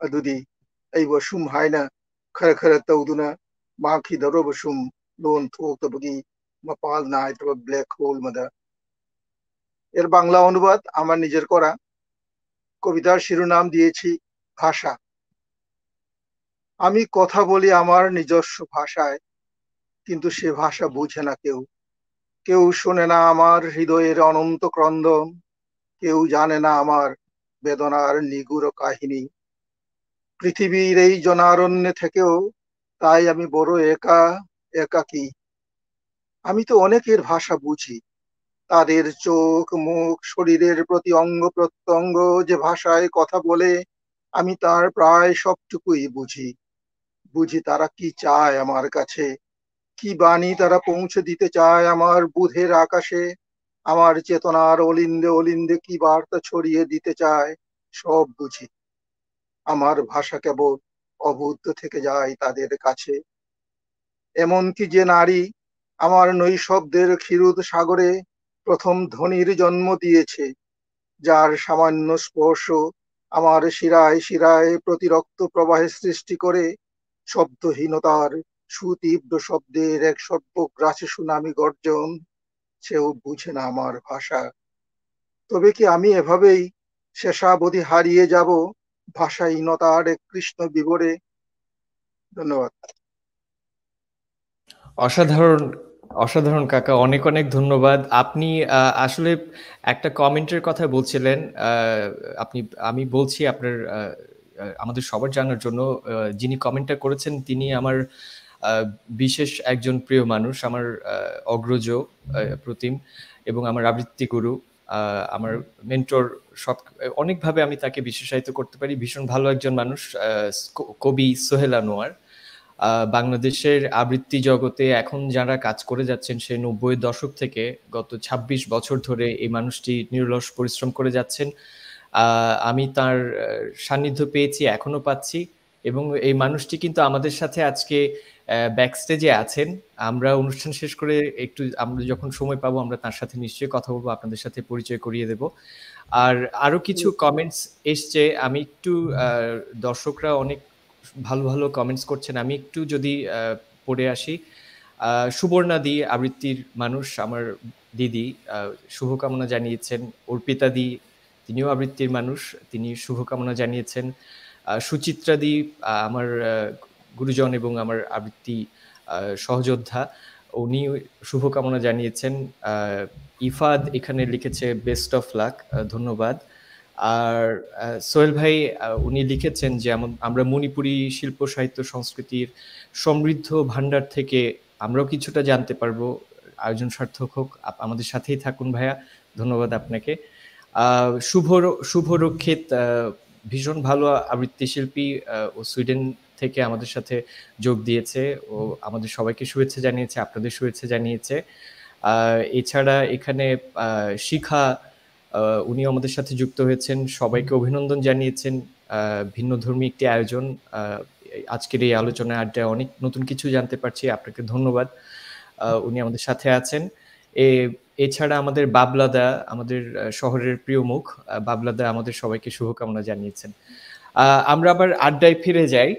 ꯑꯗꯨꯗꯤ ꯑꯩꯕꯨ ꯑꯁꯨꯝ ꯍꯥꯏꯅ ꯈꯔ ꯈꯔ ꯇꯧꯗꯨꯅ ꯃꯥꯡꯈꯤꯗꯧꯔꯕ ꯁꯨꯝ ꯂꯣꯟ ꯊꯣꯛꯇꯕꯒꯤ মাপাল নাইট্রো ব্ল্যাক হোল মাদা। এর বাংলা অনুবাদ আমার নিজের করা। কবিতার শিরোনাম দিয়েছি ভাষা। আমি কথা বলি আমার নিজস্ব ভাষায়, কিন্তু সে ভাষা বুঝে না কেউ। কেউ শোনে না আমার হৃদয়ের অনন্ত ক্রন্দন, কেউ জানে না আমার বেদনার নিগুড় কাহিনী। পৃথিবীর এই জনারণ্যে থেকেও তাই আমি বড় একাকী। আমি তো অনেকের ভাষা বুঝি, তাদের চোখ মুখ শরীরের প্রতি অঙ্গ প্রত্যঙ্গ যে ভাষায় কথা বলে, আমি তার প্রায় সবটুকুই বুঝি। বুঝি তারা কি চায় আমার কাছে, কি বাণী তারা পৌঁছে দিতে চায় আমার বুধের আকাশে, আমার চেতনার অলিন্দে অলিন্দে কি বার্তা ছড়িয়ে দিতে চায়, সব বুঝি। আমার ভাষা কেবল অবুদ্ধ থেকে যায় তাদের কাছে। এমনকি যে নারী আমার নৈশব্দের ক্ষীরোদ সাগরে প্রথম ধ্বনির জন্ম দিয়েছে, যার সামান্য স্পর্শ আমার শিরায় শিরায় প্রতিরক্ত প্রবাহের সৃষ্টি করে, শব্দহীনতার সুতীব্র শব্দের এক সর্বগ্রাসী সুনামি গর্জন, সেও বুঝে না আমার ভাষা। তবে কি আমি এভাবেই শেষাবধি হারিয়ে যাব ভাষাহীনতার এক কৃষ্ণ বিবরে? ধন্যবাদ। অসাধারণ, অসাধারণ কাকা, অনেক অনেক ধন্যবাদ। আপনি আসলে একটা কমেন্টের কথা বলছিলেন। আপনি, আমি বলছি আপনার আমাদের সবার জানার জন্য, যিনি কমেন্টটা করেছেন তিনি আমার বিশেষ একজন প্রিয় মানুষ, আমার অগ্রজ প্রতিম এবং আমার আবৃত্তি গুরু, আমার মেন্টর। সব অনেকভাবে আমি তাকে বিশেষায়িত করতে পারি। ভীষণ ভালো একজন মানুষ, কবি সোহেল আনোয়ার। বাংলাদেশের আবৃত্তি জগতে এখন যারা কাজ করে যাচ্ছেন, সে ৯০-এর দশক থেকে গত ২৬ বছর ধরে এই মানুষটি নিরলস পরিশ্রম করে যাচ্ছেন। আমি তার সান্নিধ্য পেয়েছি, এখনো পাচ্ছি, এবং এই মানুষটি কিন্তু আমাদের সাথে আজকে ব্যাকস্টেজে আছেন। আমরা অনুষ্ঠান শেষ করে একটু, আমরা যখন সময় পাবো আমরা তার সাথে নিশ্চয়ই কথা বলবো, আপনাদের সাথে পরিচয় করিয়ে দেব। আর আরো কিছু কমেন্টস এসছে, আমি একটু, দর্শকরা অনেক ভালো ভালো কমেন্টস করছেন, আমি একটু যদি পড়ে আসি। সুবর্ণাদি আবৃত্তির মানুষ, আমার দিদি, শুভকামনা জানিয়েছেন। অর্পিতাদি, তিনিও আবৃত্তির মানুষ, তিনি শুভকামনা জানিয়েছেন। সুচিত্রাদি, আমার গুরুজন এবং আমার আবৃত্তি সহযোদ্ধা, উনি শুভকামনা জানিয়েছেন। ইফাদ এখানে লিখেছে বেস্ট অফ লাক, ধন্যবাদ। আর সোহেল ভাই উনি লিখেছেন যে আমরা মণিপুরী শিল্প সাহিত্য সংস্কৃতির সমৃদ্ধ ভান্ডার থেকে আমরাও কিছুটা জানতে পারবো। আয়োজন সার্থক হোক, আমাদের সাথেই থাকুন ভাইয়া, ধন্যবাদ আপনাকে। শুভরক্ষিত ভীষণ ভালো আবৃত্তি শিল্পী, ও সুইডেন থেকে আমাদের সাথে যোগ দিয়েছে, ও আমাদের সবাইকে শুভেচ্ছা জানিয়েছে, আপনাদের শুভেচ্ছা জানিয়েছে। এছাড়া এখানে শিখা, উনি আমাদের সাথে যুক্ত হয়েছেন, সবাইকে অভিনন্দন জানিয়েছেন। ভিন্নধর্মী একটি আয়োজন, আজকের এই আলোচনায় আড্ডায় অনেক নতুন কিছু জানতে পারছি, আপনাকে ধন্যবাদ। উনি আমাদের সাথে আছেন। এছাড়া আমাদের বাবলাদা, আমাদের শহরের প্রিয় মুখ, বাবলাদা আমাদের সবাইকে শুভকামনা জানিয়েছেন। আমরা আবার আড্ডায় ফিরে যাই।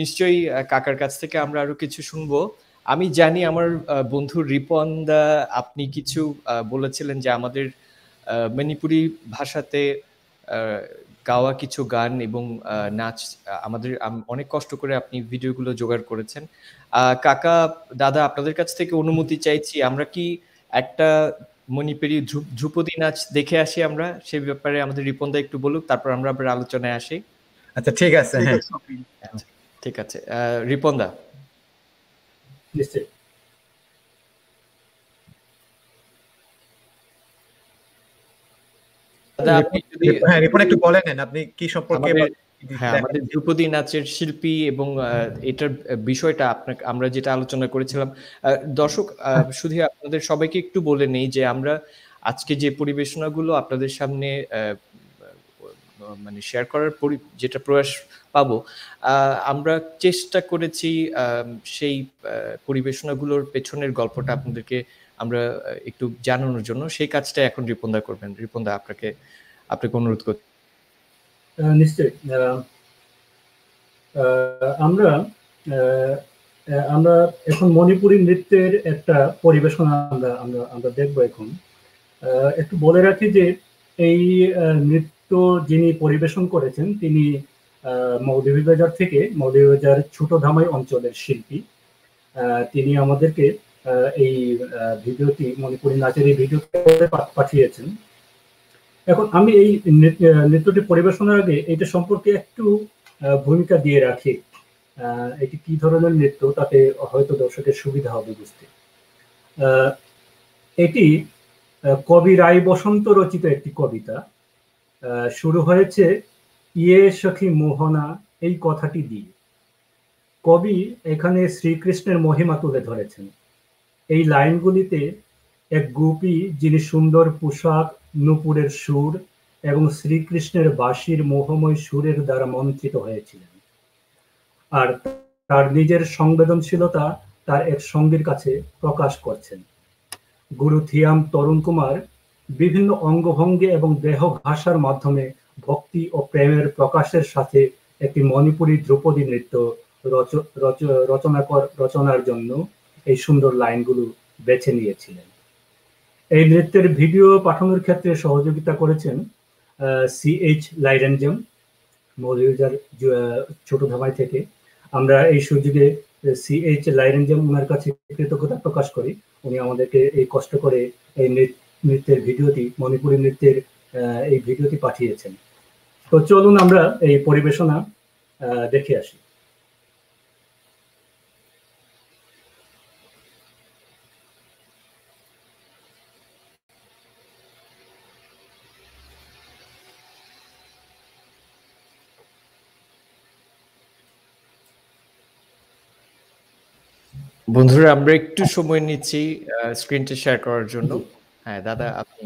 নিশ্চয়ই কাকার কাছ থেকে আমরা আরো কিছু শুনবো। আমি জানি আমার বন্ধু রিপন দা, আপনি কিছু বলেছিলেন যে আমাদের মণিপুরি ভাষাতে গাওয়া কিছু গান এবং নাচ, আমাদের অনেক কষ্ট করে আপনি ভিডিওগুলো জোগাড় করেছেন। কাকা, দাদা, আপনাদের কাছ থেকে অনুমতি চাইছি, আমরা কি একটা মণিপুরি ধ্রুপদী নাচ দেখে আসি আমরা? সেই ব্যাপারে আমাদের রিপন দা একটু বলুক, তারপর আমরা আবার আলোচনায় আসি। আচ্ছা, ঠিক আছে। হ্যাঁ, ঠিক আছে, রিপন দা। নিশ্চয়ই। রিপন একটু বলে নেন আপনি কি সম্পর্কে। হ্যাঁ, আমাদের ধ্রুপদী নাচের শিল্পী এবং এটার বিষয়টা আপনাকে আমরা যেটা আলোচনা করেছিলাম, দর্শক শুধু আপনাদের সবাইকে একটু বলে নেই যে আমরা আজকে যে পরিবেশনাগুলো আপনাদের সামনে মানে শেয়ার করার যেটা প্রয়াস পাবো, আমরা চেষ্টা করেছি সেই পরিবেশনাগুলোর পেছনের গল্পটা আপনাদেরকে আমরা একটু জানানোর জন্য। সেই কাজটা এখন রিপনদা করবেন। রিপনদা, আপনাকে অনুরোধ করছি। নিশ্চয়ই। আমরা এখন মণিপুরী নৃত্যের একটা পরিবেশনা আমরা দেখবো এখন। একটু বলে রাখি যে এই নৃত্য যিনি পরিবেশন করেছেন তিনি মৌলভীবাজার থেকে, মৌলভীবাজার ছোট ধামাই অঞ্চলের শিল্পী। তিনি আমাদেরকে এই ভিডিওটি, মণিপুরী নাচের এই ভিডিওটি পাঠিয়েছেন। এখন আমি এই নৃত্যটি পরিবেশনের আগে এটা সম্পর্কে একটু ভূমিকা দিয়ে রাখি। এটি কি ধরনের নৃত্য, তাতে হয়তো দর্শকের সুবিধা হবে বুঝতে। এটি কবি রায় বসন্ত রচিত একটি কবিতা। শুরু হয়েছে ইয়ে সখী মোহনা এই কথাটি দিয়ে। কবি এখানে শ্রীকৃষ্ণের মহিমা তুলে ধরেছেন। এই লাইনগুলিতে এক গোপী, যিনি সুন্দর পোশাক, নূপুরের সুর এবং শ্রীকৃষ্ণের বাঁশির মোহময় সুরের দ্বারা মন্ত্রিত হয়েছিলেন, আর তার নিজের সংবেদনশীলতা তার এক সঙ্গীর কাছে প্রকাশ করছেন। গুরু থিয়াম তরুণ কুমার বিভিন্ন অঙ্গভঙ্গি এবং দেহ ভাষার মাধ্যমে ভক্তি ও প্রেমের প্রকাশের সাথে একটি মণিপুরী ধ্রুপদী নৃত্য রচনার জন্য এই সুন্দর লাইনগুলো বেছে নিয়েছিলেন। এই নৃত্যের ভিডিও পাঠানোর ক্ষেত্রে সহযোগিতা করেছেন CH লাইরেঞ্জম, মৌলভীবাজার ছোট ধামাই থেকে। আমরা এই সুযোগে CH লাইরেঞ্জম ওনার কাছে কৃতজ্ঞতা প্রকাশ করি। উনি আমাদেরকে এই কষ্ট করে এই নৃত্যের ভিডিওটি, মণিপুরী নৃত্যের এই ভিডিওটি পাঠিয়েছেন। তো চলুন আমরা এই পরিবেশনা দেখে আসি। বন্ধুরা, আমরা একটু সময় নিচ্ছি স্ক্রিনটা শেয়ার করার জন্য। হ্যাঁ দাদা, আপনি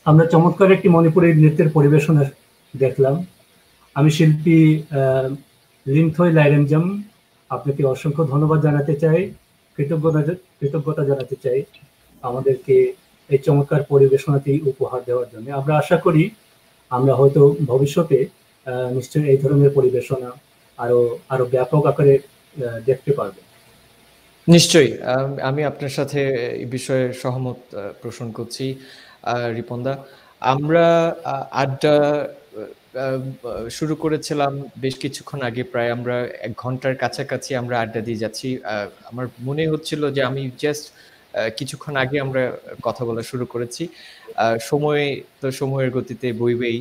আমরা চমৎকার একটি মণিপুরী নৃত্যের পরিবেশনা দেখলাম। আমি শিল্পী লিমথই লাইরেঞ্জাম, আপনাকে অসংখ্য ধন্যবাদ জানাতে চাই, কৃতজ্ঞতা জানাতে চাই আমাদেরকে এই চমৎকার পরিবেশনাটি উপহার দেওয়ার জন্য। আমরা আশা করি আমরা হয়তো ভবিষ্যতে নিশ্চয়ই এই ধরনের পরিবেশনা আরো ব্যাপক আকারে দেখতে পারবো। নিশ্চয়ই, আমি আপনার সাথে এই বিষয়ে সহমত পোষণ করছি রিপনদা। আমরা আড্ডা শুরু করেছিলাম বেশ কিছুক্ষণ আগে, প্রায় আমরা 1 ঘন্টার কাছাকাছি আমরা আড্ডা দিয়ে যাচ্ছি। আমার মনে হচ্ছিল যে আমি জাস্ট কিছুক্ষণ আগে আমরা কথা বলা শুরু করেছি। সময় তো সময়ের গতিতে বইবেই,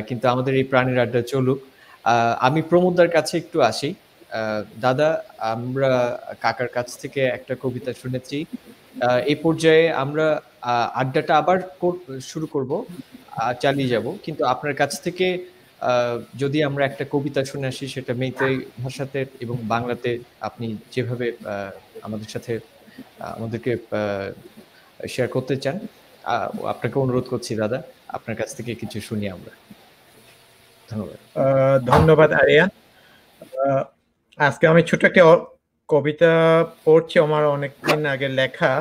কিন্তু আমাদের এই প্রাণের আড্ডা চলুক। আমি প্রমোদদার কাছে একটু আসি। দাদা, আমরা কাকার কাছ থেকে একটা কবিতা শুনেছি। এই পর্যায়ে আমরা আড্ডাটা আবার শুরু করব, চালিয়ে যাব, কিন্তু আপনার কাছ থেকে যদি আমরা একটা কবিতা শুনে আসি, সেটা মেইতেই ভাষাতে এবং বাংলাতে আপনি যেভাবে আমাদের সাথে আমাদেরকে শেয়ার করতে চান, আপনাকে অনুরোধ করছি দাদা, আপনার কাছ থেকে কিছু শুনি আমরা। ধন্যবাদ। ধন্যবাদ আরিয়ান। আজকে আমি ছোট একটা কবিতা পড়ছি, আমার অনেকদিন আগে লেখা,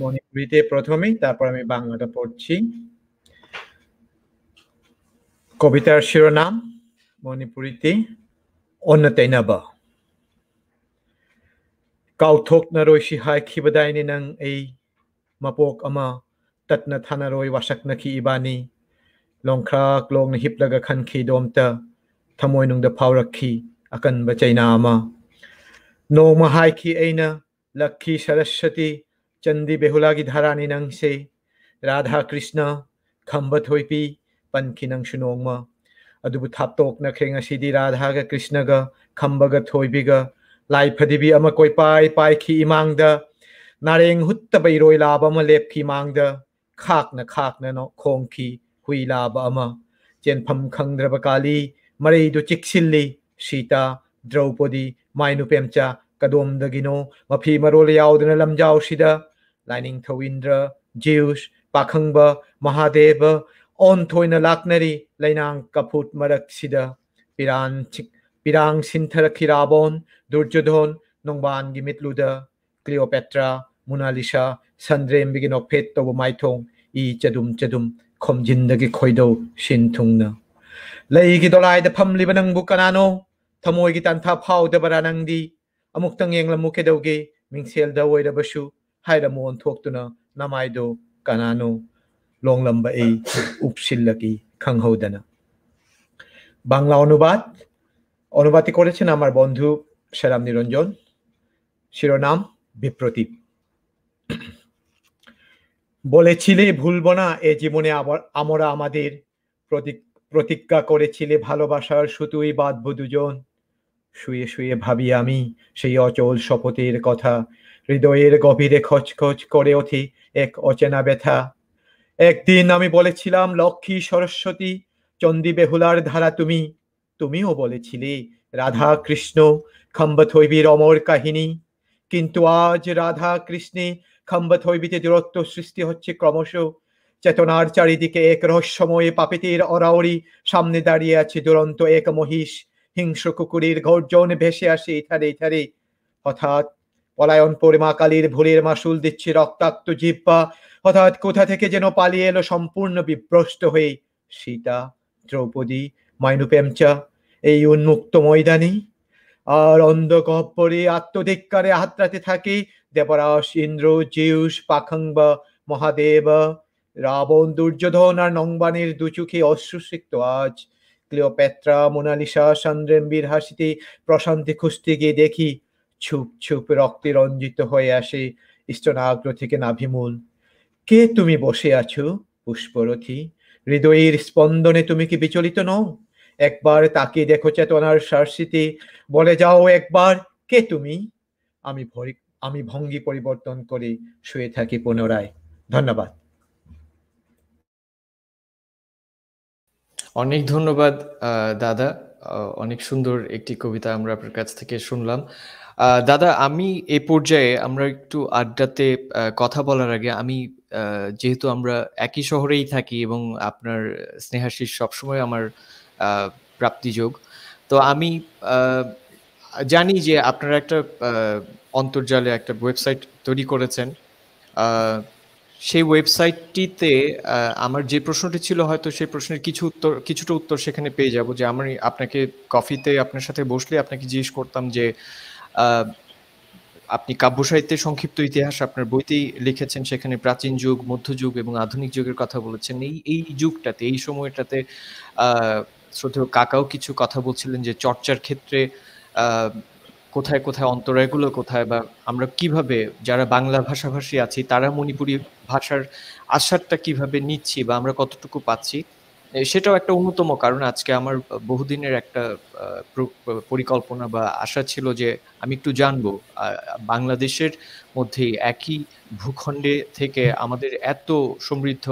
মণিপুরিতে প্রথমেই, তারপর আমি বাংলাটা পড়ছি। কবিতার শিরোনাম মণিপুরিতে অন্নতেইনাবা। কাউথোকনারোই সিহাইখিবদাইনি নং এই মাপোক আমা তাতনা থানারোই ওয়াসাকনাখি ইবানি লংখ্राक लोंगना हिपलगा खनखि दोमता थमोय नुंगदा फावरखि अकनबा चैना अमा नोमा हाइखि ऐना लक्खि सरस्वती चंदी बेहुलागी धारानि नंगसे राधा कृष्ण खंबा थोइपि पनखि नंग सुनोंगमा अदुबु थापतोकना खेंगासिदि राधागा कृष्णगा खंबागा थोइबिगा लाइफदिबि अमा कोइपाइ पाइखि इमांगदा नारेंग हुत्तबा इरोय लाबा अमा लेपखि मांगदा खाकना नो खोंखि हुईलाबा अमा चेनफम खंद्रबा काली मरेदु चिक्सिल्ली सीता द्रौपदी माइनुपेमचा कदोमदगिनो मफी मरोल याउदना लमजाउसिदा लाइनिंग थौ इंद्र ज्यूस पाखंबा महादेव ओंथोइना लाकनरी लैनांग कफुट मरक्सिदा पिरांग सिंथरखिराबोन दुर्योधन नोंबान गिमितलुदा क्लियोपेट्रा मोनालिसा सन्द्रेम्बिगी नोफेट तोबो माइथों ई चदुम खोमजिंदगी खोइदो सिनथुंगना लैगी दोलाइदा फमलिबा नंगबु कनानो थमोइगी तांथा फाउदबरा नंगदी अमुक्तंग येंगलमु केदौगे मिंगसेलदा ओइरबसु हाइरमु ओंथोक्तुना नमाइदो कनानो लोंगलंबा ए उपसिल्लगी खंगहौदना बांग्ला অনুবাদটি করেছেন আমার বন্ধু শ্যারাম নিরঞ্জন শিরোনাম বিপ্রতীপ বলেছিলে ভুলব না এ জীবনে আমরা আমাদের প্রতিজ্ঞা করেছিলে ভালোবাসার সুতোই বাঁধব দুজন শুয়ে শুয়ে ভাবি আমি সেই অচল শপথের কথা হৃদয়ের গভীরে খচখচ করে ওঠে এক অচেনা ব্যথা একদিন আমি বলেছিলাম লক্ষ্মী সরস্বতী চণ্ডী বেহুলার ধারা তুমিও বলেছিলে রাধা কৃষ্ণ খম্বথৈবীর অমর কাহিনী কিন্তু আজ রাধা কৃষ্ণে খম্বথৈবীতে দূরত্ব সৃষ্টি হচ্ছে ক্রমশ চেতনার চারিদিকে এক রহস্যময় পাপিতের অরাওরি সামনে দাঁড়িয়ে আছে দুরন্ত এক মহিষ হিংস্র কুকুরের গর্জন ভেসে আসে ইথারে হঠাৎ পলায়ন পরে মা কালীর ভুলের মাসুল দিচ্ছে রক্তাক্ত জিহ্বা হঠাৎ কোথা থেকে যেন পালিয়ে এলো সম্পূর্ণ বিভ্রষ্ট হয়ে সীতা দ্রৌপদী মাইনুপেমচা এই উন্মুক্ত ময়দানে আর অন্ধগহ্বরে আত্মধিক্কারে হাতড়াতে থাকে দেবরাস ইন্দ্র জিউস পাখংবা মহাদেব রাবণ দুর্যোধন আর নংবানের দুচোখে অশ্রুসিক্ত আজ ক্লিওপেট্রা মোনালিসা চন্দ্রেম্বির হাসিতে প্রশান্তি খুঁজতে গিয়ে দেখি ছুপ রক্তে রঞ্জিত হয়ে আসে স্তনাগ্র থেকে নাভিমূল কে তুমি বসে আছো পুষ্পরথী হৃদয়ের স্পন্দনে তুমি কি বিচলিত নও একবার তাকিয়ে দেখো চেতনার সারসিতে বলে যাও একবার কে তুমি আমি ভঙ্গি পরিবর্তন করে শুয়ে থাকি পুনরায় ধন্যবাদ অনেক ধন্যবাদ দাদা অনেক সুন্দর একটি কবিতা আমরা আপনার কাছ থেকে শুনলাম দাদা আমি এই পর্যায়ে আমরা একটু আড্ডাতে কথা বলার আগে আমি যেহেতু আমরা একই শহরেই থাকি এবং আপনার স্নেহাশিস সবসময় আমার প্রাপ্তিযোগ তো আমি জানি যে আপনারা একটা অন্তর্জালে একটা ওয়েবসাইট তৈরি করেছেন সেই ওয়েবসাইটটিতে আমার যে প্রশ্নটি ছিল হয়তো সেই প্রশ্নের কিছুটা উত্তর সেখানে পেয়ে যাব যে আমি আপনাকে কফিতে আপনার সাথে বসলে আপনাকে জিজ্ঞেস করতাম যে আপনি কাব্য সাহিত্যের সংক্ষিপ্ত ইতিহাস আপনার বইতেই লিখেছেন সেখানে প্রাচীন যুগ মধ্যযুগ এবং আধুনিক যুগের কথা বলেছেন এই যুগটাতে এই সময়টাতে শ্রদ্ধেয় কাকাও কিছু কথা বলছিলেন যে চর্চার ক্ষেত্রে কোথায় কোথায় অন্তরায়গুলো কোথায় বা আমরা কিভাবে যারা বাংলা ভাষাভাষী আছি তারা মণিপুরি ভাষার আস্বাদটা কিভাবে নিচ্ছি বা আমরা কতটুকু পাচ্ছি সেটাও একটা অন্যতম কারণ আজকে আমার বহুদিনের একটা পরিকল্পনা বা আশা ছিল যে আমি একটু জানবো বাংলাদেশের মধ্যে একই ভূখণ্ডে থেকে আমাদের এত সমৃদ্ধ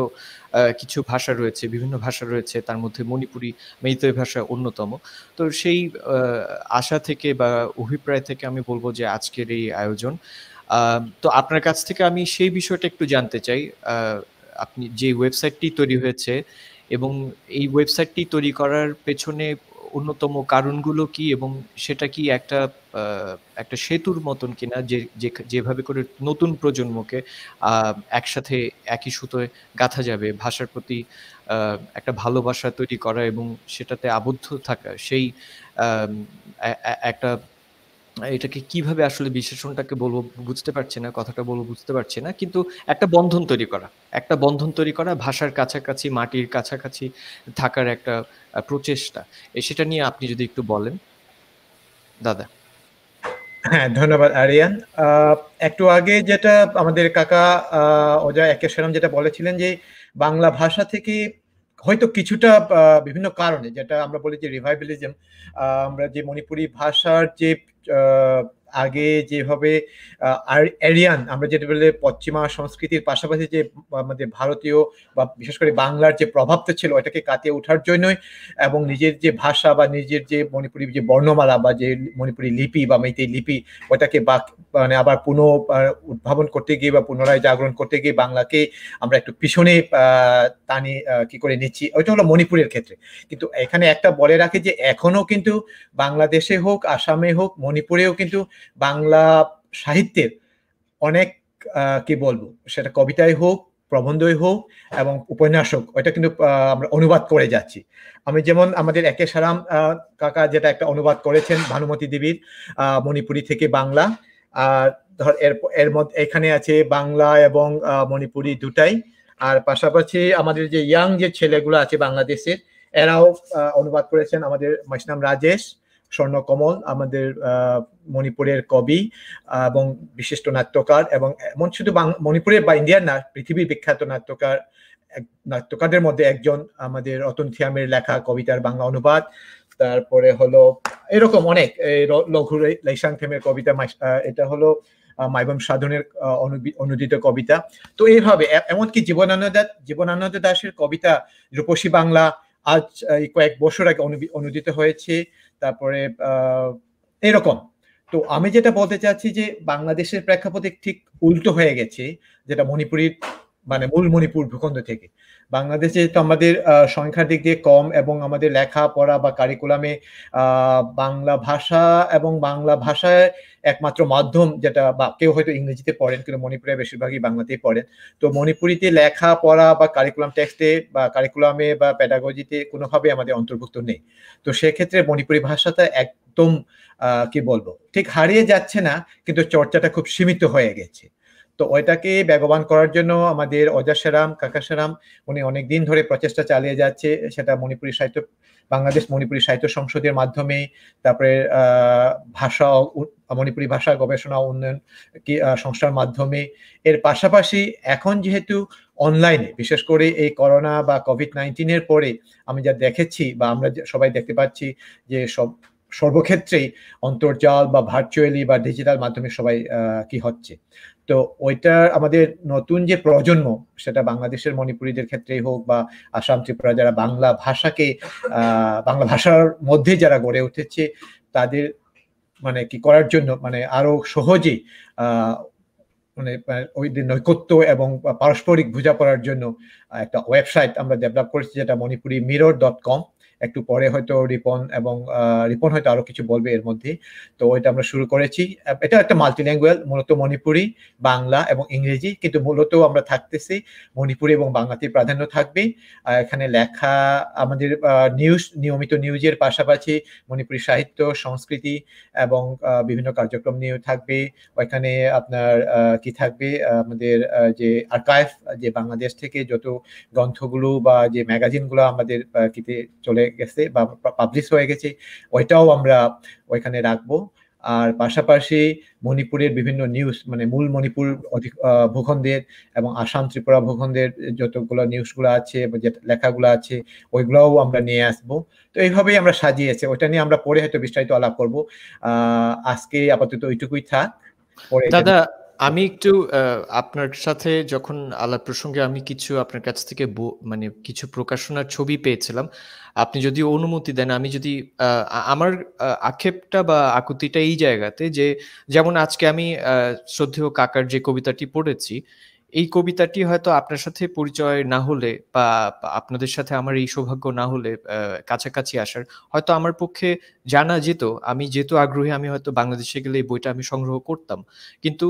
কিছু ভাষা রয়েছে বিভিন্ন ভাষা রয়েছে তার মধ্যে মণিপুরি মেইতেই ভাষা অন্যতম তো সেই আশা থেকে বা অভিপ্রায় থেকে আমি বলবো যে আজকের এই আয়োজন তো আপনার কাছ থেকে আমি সেই বিষয়টা একটু জানতে চাই আপনি যে ওয়েবসাইটটি তৈরি হয়েছে এবং এই ওয়েবসাইটটি তৈরি করার পেছনে অন্যতম কারণগুলো কি এবং সেটা কি একটা সেতুর মতন কিনা যেভাবে করে নতুন প্রজন্মকে একসাথে একই সুতোয় গাঁথা যাবে ভাষার প্রতি একটা ভালোবাসা তৈরি করা এবং সেটাতে আবদ্ধ থাকা সেই একটা এটাকে কিভাবে আসলে বিশেষণটাকে বলবো বুঝতে পারছি না কথাটা বলবো বুঝতে পারছি না কিন্তু একটা বন্ধন তৈরি করা ভাষার কাছাকাছি মাটির কাছাকাছি থাকার একটা প্রচেষ্টা সেটা নিয়ে আপনি যদি একটু বলেন দাদা হ্যাঁ ধন্যবাদ আরিয়ান একটু আগে যেটা আমাদের কাকা অজয় একেশ্বরম যেটা বলেছিলেন যে বাংলা ভাষা থেকে হয়তো কিছুটা বিভিন্ন কারণে যেটা আমরা বলি যে রিভাইভালিজম আমরা যে মণিপুরি ভাষার যে আগে যেভাবে এরিয়ান আমরা যেটা বলে পশ্চিমা সংস্কৃতির পাশাপাশি যে আমাদের ভারতীয় বা বিশেষ করে বাংলার যে প্রভাবটা ছিল ওটাকে কাটিয়ে ওঠার জন্যই এবং নিজের যে ভাষা বা নিজের যে মণিপুরি যে বর্ণমালা বা যে মণিপুরি লিপি বা মেইতেই লিপি ওটাকে মানে আবার উদ্ভাবন করতে গিয়ে বা পুনরায় জাগরণ করতে গিয়ে বাংলাকে আমরা একটু পিছনে টানি কি করে নিচ্ছি, ওইটা হলো মণিপুরের ক্ষেত্রে। কিন্তু এখানে একটা বলে রাখে যে এখনো কিন্তু বাংলাদেশে হোক, আসামে হোক, মণিপুরেও কিন্তু বাংলা সাহিত্যের অনেক কি বলবো, সেটা কবিতায় হোক, প্রবন্ধই হোক এবং উপন্যাস হোক, ওইটা কিন্তু আমরা অনুবাদ করে যাচ্ছি। আমি যেমন আমাদের একে সারাম কাকা যেটা একটা অনুবাদ করেছেন ভানুমতি দেবীর মণিপুরি থেকে বাংলা, আর ধর এর মধ্যে এখানে আছে বাংলা এবং মণিপুরি দুটাই। আর পাশাপাশি আমাদের যে ইয়াং যে ছেলেগুলো আছে বাংলাদেশের, এরাও অনুবাদ করেছেন। আমাদের মাইসনাম রাজেশ, স্বর্ণকমল আমাদের মণিপুরের কবি এবং বিশিষ্ট নাট্যকার, এবং এমন শুধু মণিপুরের বা ইন্ডিয়ার না, পৃথিবীর বিখ্যাত নাট্যকারদের মধ্যে একজন আমাদের রতন থিয়ামের লেখা কবিতার বাংলা অনুবাদ। তারপরে হলো এরকম অনেক লঘু লাইসাং থেমের কবিতা, এটা হলো মাইবম সাধনের অনুদিত কবিতা। তো এইভাবে এমনকি জীবনানন্দ দাশের কবিতা রূপসী বাংলা আজ কয়েক বছর আগে অনুদিত হয়েছে। তারপরে এরকম। তো আমি যেটা বলতে চাচ্ছি যে বাংলাদেশের প্রেক্ষাপটে ঠিক উল্টো হয়ে গেছে, যেটা মণিপুরের মানে মূল মণিপুর ভূখণ্ড থেকে। বাংলাদেশে তো আমাদের সংখ্যার দিক দিয়ে কম এবং আমাদের লেখা পড়া বা কারিকুলামে বাংলা ভাষা এবং বাংলা ভাষায় একমাত্র মাধ্যম যেটা, বা কেউ হয়তো ইংরেজিতে পড়েন কিন্তু মণিপুরে বেশিরভাগই বাংলাতেই পড়েন। তো মণিপুরিতে লেখা পড়া বা কারিকুলাম টেক্সটে বা কারিকুলামে বা প্যাডাগজিতে কোনোভাবে আমাদের অন্তর্ভুক্ত নেই। তো সেক্ষেত্রে মণিপুরি ভাষাটা একদম কি বলবো, ঠিক হারিয়ে যাচ্ছে না, কিন্তু চর্চাটা খুব সীমিত হয়ে গেছে। তো ওইটাকে বেগবান করার জন্য আমাদের অজা সেরাম, কাকা সেরাম উনি অনেকদিন ধরে প্রচেষ্টা চালিয়ে যাচ্ছে। সেটা মণিপুরি সাহিত্য, বাংলাদেশ মণিপুরি সাহিত্য সংসদের মাধ্যমে, তারপরে ভাষা মণিপুরি ভাষা গবেষণা উন্নয়ন সংস্থার মাধ্যমে। এর পাশাপাশি এখন যেহেতু অনলাইনে, বিশেষ করে এই করোনা বা কোভিড-19 পরে আমি যা দেখেছি বা আমরা সবাই দেখতে পাচ্ছি যে সর্বক্ষেত্রেই অন্তর্জাল বা ভার্চুয়ালি বা ডিজিটাল মাধ্যমে সবাই কি হচ্ছে। তো ওইটা আমাদের নতুন যে প্রজন্ম, সেটা বাংলাদেশের মণিপুরীদের ক্ষেত্রেই হোক বা আসাম ত্রিপুরা, যারা বাংলা ভাষাকে বাংলা ভাষার মধ্যে যারা গড়ে উঠেছে, তাদের মানে কি করার জন্য, মানে আরো সহজেই মানে ওই নৈকট্য এবং পারস্পরিক বোঝাপড়ার জন্য একটা ওয়েবসাইট আমরা ডেভেলপ করেছি, যেটা monipurimmirror.com। একটু পরে হয়তো রিপন হয়তো আরো কিছু বলবে এর মধ্যে। তো ওইটা আমরা শুরু করেছি। এটা একটা মাল্টিল্যাঙ্গুয়াল, মূলত মণিপুরি, বাংলা এবং ইংরেজি, কিন্তু মূলত আমরা থাকতেছি মণিপুরি এবং বাংলাতে প্রাধান্য থাকবে। এখানে লেখা আমাদের নিয়মিত নিউজের পাশাপাশি মণিপুরি সাহিত্য, সংস্কৃতি এবং বিভিন্ন কার্যক্রম নিয়েও থাকবে। ওইখানে আপনার কি থাকবে, আমাদের যে আর্কাইভ, যে বাংলাদেশ থেকে যত গ্রন্থগুলো বা যে ম্যাগাজিনগুলো আমাদের কিতে চলে গেছে বা পাবলিশ হয়ে গেছে, ওইটাও আমরা ওইখানে রাখবো। আর পাশাপাশি মণিপুরের বিভিন্ন নিউজ, মানে মূল মণিপুর ভূখণ্ডের এবং আসাম ত্রিপুরা ভূখণ্ডের যতগুলো নিউজগুলো আছে বা যে লেখাগুলো আছে, ওইগুলোও আমরা নিয়ে আসবো। তো এইভাবেই আমরা সাজিয়েছি। ওইটা নিয়ে আমরা পরে হয়তো বিস্তারিত আলাপ করবো। আজকে আপাতত ওইটুকুই থাক। দাদা, আমি একটু আপনার সাথে যখন আলাপ প্রসঙ্গে আমি কিছু আপনার কাছ থেকে মানে কিছু প্রকাশনার ছবি পেয়েছিলাম, আপনি যদি অনুমতি দেন, আমি যদি আমার আক্ষেপটা বা আকুতিটা এই জায়গাতে যে, যেমন আজকে আমি শ্রদ্ধেয় কাকার যে কবিতাটি পড়েছি, এই কবিতাটি হয়তো আপনার সাথে পরিচয় না হলে বা আপনাদের সাথে আমার এই সৌভাগ্য না হলে কাছাকাছি আসার, হয়তো আমার পক্ষে জানা যেত। আমি যেহেতু আগ্রহী, আমি হয়তো বাংলাদেশে গেলে এই বইটা আমি সংগ্রহ করতাম। কিন্তু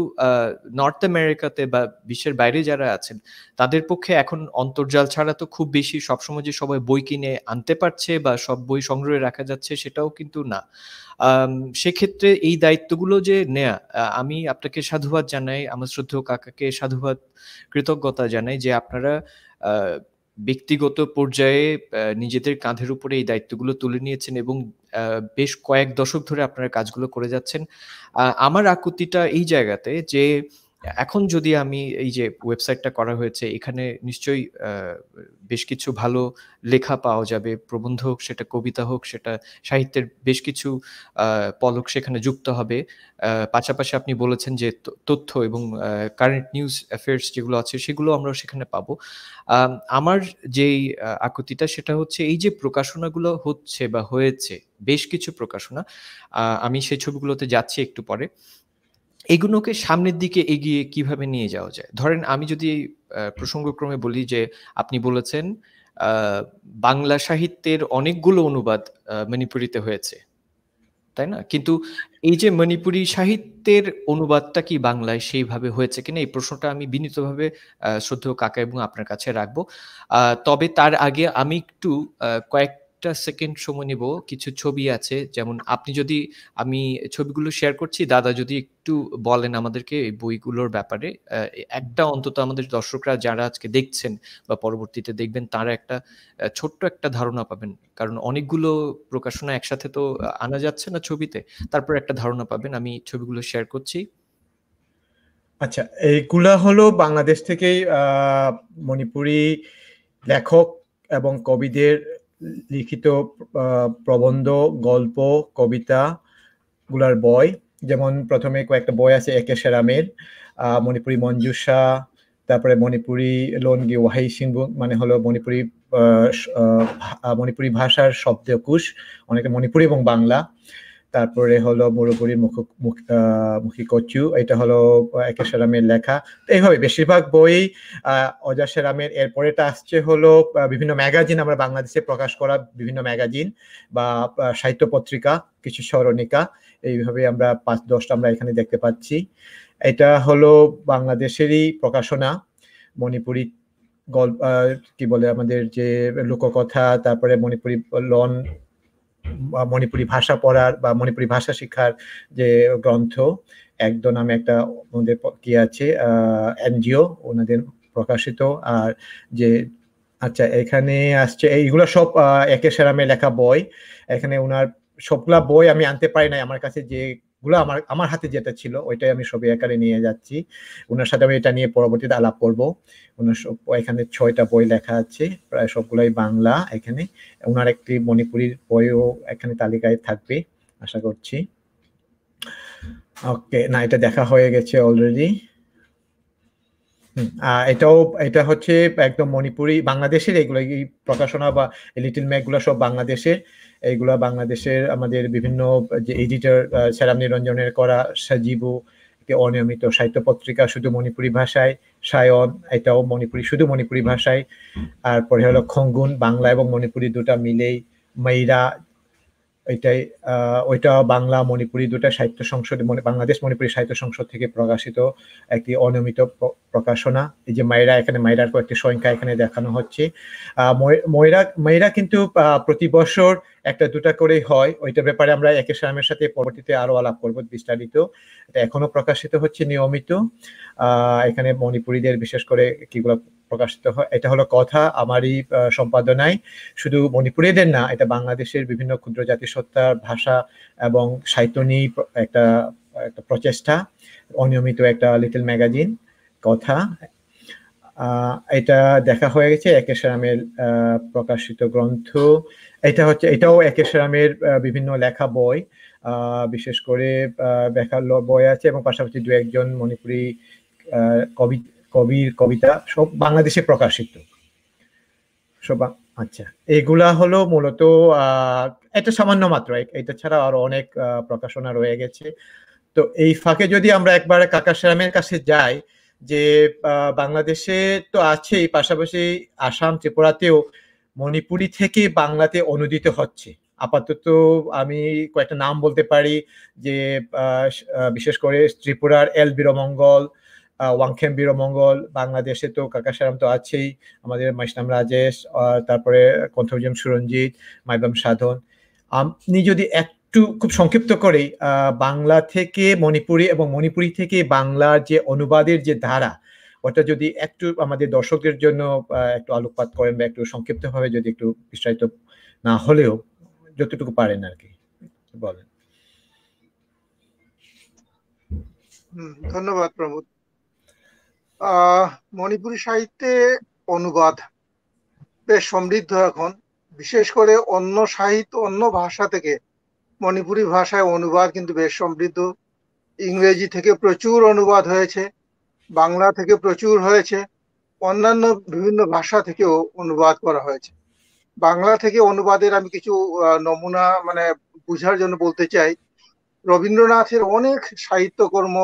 নর্থ আমেরিকাতে বা বিশ্বের বাইরে যারা আছেন, তাদের পক্ষে এখন অন্তর্জাল ছাড়া তো খুব বেশি সবসময় যে সবাই বই কিনে আনতে পারছে বা সব বই সংগ্রহে রাখা যাচ্ছে, সেটাও কিন্তু না। সেক্ষেত্রে এই দায়িত্বগুলো যে নেয়া, আমি আপনাকে সাধুবাদ জানাই, আমার শ্রদ্ধেয় কাকাকে সাধুবাদ, কৃতজ্ঞতা জানাই যে আপনারা ব্যক্তিগত পর্যায়ে নিজেদের কাঁধের উপরে এই দায়িত্বগুলো তুলে নিয়েছেন এবং বেশ কয়েক দশক ধরে আপনারা কাজগুলো করে যাচ্ছেন। আমার আকুতিটা এই জায়গাতে যে এখন যদি আমি এই যে ওয়েবসাইটটা করা হয়েছে এখানে নিশ্চয়ই বেশ কিছু ভালো লেখা পাওয়া যাবে। প্রবন্ধ হোক, সেটা কবিতা হোক, সেটা সাহিত্যের বেশ কিছু পলক সেখানে যুক্ত হবে। পাশাপাশি আপনি বলেছেন যে তথ্য এবং কারেন্ট নিউজ অ্যাফেয়ার্স যেগুলো আছে সেগুলো আমরাও সেখানে পাবো। আমার যেই আকুতিটা সেটা হচ্ছে এই যে প্রকাশনাগুলো হচ্ছে বা হয়েছে, বেশ কিছু প্রকাশনা, আমি সেই ছবিগুলোতে যাচ্ছি একটু পরে। এগুলোকে সামনের দিকে এগিয়ে কিভাবে নিয়ে যাওয়া যায়? ধরেন আমি যদি প্রসঙ্গক্রমে বলি যে আপনি বলেছেন আ বাংলা সাহিত্যের অনেকগুলো অনুবাদ মণিপুরীতে হয়েছে। তাই না? কিন্তু এই যে মণিপুরী সাহিত্যের অনুবাদটা কি বাংলায় সেইভাবে হয়েছে কিনা এই প্রশ্নটা আমি বিনীতভাবে শ্রদ্ধেয় কাকা এবং আপনার কাছে রাখবো। তবে তার আগে আমি একটু কয়েকটা সেকেন্ড সময় নিব। কিছু ছবি আছে যেমন আপনি যদি আমি ছবিগুলো শেয়ার করছি, দাদা যদি একটু বলেন আমাদেরকে এই বইগুলোর ব্যাপারে। একটা অন্তত আমাদের দর্শকরা যারা আজকে দেখছেন বা পরবর্তীতে দেখবেন তারা একটা ছোট্ট একটা ধারণা পাবেন। কারণ অনেকগুলো প্রকাশনা একসাথে তো আনা যাচ্ছে না ছবিতে। তারপর একটা ধারণা পাবেন। আমি ছবিগুলো শেয়ার করছি। আচ্ছা, এইগুলা হলো বাংলাদেশ থেকেই মণিপুরী লেখক এবং কবিদের লিখিত প্রবন্ধ, গল্প, কবিতা গুলার বই। যেমন প্রথমে কয়েকটা বই আছে একে সেরামের, মণিপুরী মঞ্জুষা, তারপরে মণিপুরী লনগি ওয়াহাই সিংবু, মানে হলো মণিপুরী ভাষার শব্দকোষ, অনেকে মণিপুরী এবং বাংলা। তারপরে হলো মুরুবুরির মুখী কচু, এটা হলো একে সেরামের লেখা। এইভাবে বেশিরভাগ বই অজা সেরামের। এরপরেটা আসছে হলো বিভিন্ন ম্যাগাজিন, আমরা বাংলাদেশে প্রকাশ করা বিভিন্ন ম্যাগাজিন বা সাহিত্য পত্রিকা, কিছু স্মরণিকা, এইভাবে আমরা ৫-১০টা আমরা এখানে দেখতে পাচ্ছি। এটা হলো বাংলাদেশেরই প্রকাশনা। মণিপুরী গল্প, কি বলে, আমাদের যে লোককথা, তারপরে মণিপুরী লন, মণিপুরী ভাষা পড়ার বা মণিপুরী ভাষা শিক্ষার যে গ্রন্থ, একদম নামে একটা ওদের কি আছে এনজিও, ওনাদের প্রকাশিত। আর যে আচ্ছা, এখানে আসছে এইগুলো সব একে সেরামে লেখা বই। এখানে ওনার সবগুলা বই আমি আনতে পারি নাই, আমার কাছে যেগুলো আমার হাতে যেটা ছিল ওইটাই আমি ছবি আকারে নিয়ে যাচ্ছি। ওনার সাথে আমি এটা নিয়ে পরবর্তীতে আলাপ করব। ওনার এখানে 6টা বই লেখা আছে, প্রায় সবগুলাই বাংলা। এখানে ওনার একটি মণিপুরী বইও এখানে তালিকায় থাকবে আশা করছি। ওকে, না, এটা দেখা হয়ে গেছে অলরেডি। এটা হচ্ছে একদম মণিপুরী বাংলাদেশের, এগুলো এই প্রকাশনা বা লিটল ম্যাগ গুলো সব বাংলাদেশের। এইগুলা বাংলাদেশের আমাদের বিভিন্ন যে এডিটর সেরাম নিরঞ্জনের করা সাজিবু, অনিয়মিত সাহিত্য পত্রিকা শুধু মণিপুরী ভাষায়, সায়ন, এটাও মণিপুরী, শুধু মণিপুরী ভাষায়। তারপরে হলো খঙ্গুন, বাংলা এবং মণিপুরী দুটা মিলেই। মাইরা, ওইটা বাংলা মণিপুরী দুটা সাহিত্য সংসদ, বাংলাদেশ মণিপুরী সাহিত্য সংসদ থেকে প্রকাশিত একটি অনিয়মিত প্রকাশনা। এই যে মাইরা, এখানে মাইরার কয়েকটি সংখ্যা এখানে দেখানো হচ্ছে। মাইরা কিন্তু প্রতি বছর একটা দুটা করেই হয়। ওইটার ব্যাপারে আমরা একে সেরামের সাথে পরবর্তীতে আরো আলাপ করবো বিস্তারিত। এটা এখনো প্রকাশিত হচ্ছে নিয়মিত। এখানে মণিপুরীদের বিশেষ করে কিগুলো প্রকাশিত হয়, এটা হলো কথা আমারই সম্পাদনায়। শুধু মণিপুরীদের না, এটা বাংলাদেশের বিভিন্ন ক্ষুদ্র জাতিসত্তার ভাষা এবং সাহিত্য নিয়ে একটা প্রচেষ্টা, অনিয়মিত একটা লিটল ম্যাগাজিন কথা। এটা দেখা হয়ে গেছে একে সেরামের প্রকাশিত গ্রন্থ। এটাও একে সেরামের বিভিন্ন লেখা বই, বিশেষ করে লেখা বই আছে এবং পাশাপাশি দু একজন মণিপুরী কবির কবিতা, সব বাংলাদেশে প্রকাশিত সব। আচ্ছা, এগুলা হলো মূলত এটা সামান্য মাত্র, এটা ছাড়া আরো অনেক প্রকাশনা রয়ে গেছে। তো এই ফাঁকে যদি আমরা একবার কাকা সেরামের কাছে যাই, যে বাংলাদেশে তো আছেই, পাশাপাশি আসাম, ত্রিপুরাতেও মণিপুরী থেকে বাংলাতে অনুদিত হচ্ছে। আপাতত আমি কয়েকটা নাম বলতে পারি, যে বিশেষ করে ত্রিপুরার এল বীরমঙ্গল, ওয়াংখেম বীরমঙ্গল, বাংলাদেশে তো কাকা সেরাম তো আছেই, আমাদের মাইসনাম রাজেশ, তারপরে কণ্ঠবিজম সুরঞ্জিত, মাইবাম সাধন। আপনি যদি একটু খুব সংক্ষিপ্ত করে বাংলা থেকে মণিপুরী এবং মণিপুরী থেকে বাংলার যে অনুবাদের যে ধারা, ওটা যদি একটু আমাদের দর্শকদের জন্য একটু আলোকপাত করেন, বা একটু সংক্ষিপ্ত ভাবে, যদি একটু বিস্তারিত না হলেও যতটুকু পারেন আর কি বলেন। ধন্যবাদ প্রমোদ। মণিপুরী সাহিত্যে অনুবাদ বেশ সমৃদ্ধ এখন, বিশেষ করে অন্য সাহিত্য অন্য ভাষা থেকে মণিপুরি ভাষায় অনুবাদ কিন্তু বেশ সমৃদ্ধ। ইংরেজি থেকে প্রচুর অনুবাদ হয়েছে, বাংলা থেকে প্রচুর হয়েছে, অন্যান্য বিভিন্ন ভাষা থেকেও অনুবাদ করা হয়েছে। বাংলা থেকে অনুবাদের আমি কিছু নমুনা মানে বুঝার জন্য বলতে চাই। রবীন্দ্রনাথের অনেক সাহিত্যকর্ম,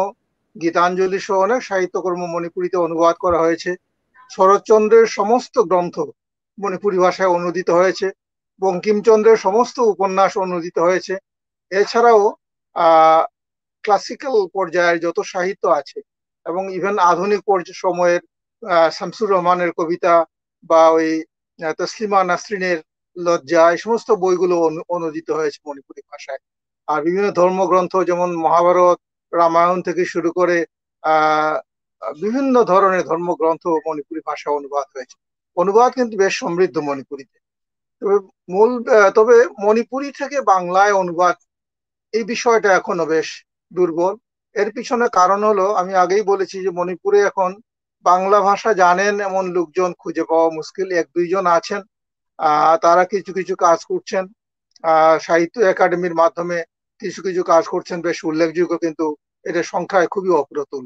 গীতাঞ্জলি সহ অনেক সাহিত্যকর্ম মণিপুরিতে অনুবাদ করা হয়েছে। শরৎচন্দ্রের সমস্ত গ্রন্থ মণিপুরি ভাষায় অনুদিত হয়েছে। বঙ্কিমচন্দ্রের সমস্ত উপন্যাস অনুদিত হয়েছে। এছাড়াও ক্লাসিক্যাল পর্যায়ের যত সাহিত্য আছে এবং ইভেন আধুনিক সময়ের শামসুর রহমানের কবিতা বা ওই তসলিমা নাসরিনের লজ্জা, এই সমস্ত বইগুলো অনুদিত হয়েছে মণিপুরি ভাষায়। আর বিভিন্ন ধর্মগ্রন্থ যেমন মহাভারত, রামায়ণ থেকে শুরু করে বিভিন্ন ধরনের ধর্মগ্রন্থ মণিপুরি ভাষায় অনুবাদ হয়েছে। অনুবাদ কিন্তু বেশ সমৃদ্ধ মণিপুরিতে। তবে মণিপুরি থেকে বাংলায় অনুবাদ এই বিষয়টা এখনো বেশ দুর্বল। এর পিছনে কারণ হলো, আমি আগেই বলেছি যে মণিপুরে এখন বাংলা ভাষা জানেন এমন লোকজন খুঁজে পাওয়া মুশকিল। এক দুইজন আছেন, তারা কিছু কিছু কাজ করছেন, সাহিত্য একাডেমির মাধ্যমে কিছু কিছু কাজ করছেন বেশ উল্লেখযোগ্য, কিন্তু এটার সংখ্যায় খুবই অপ্রতুল।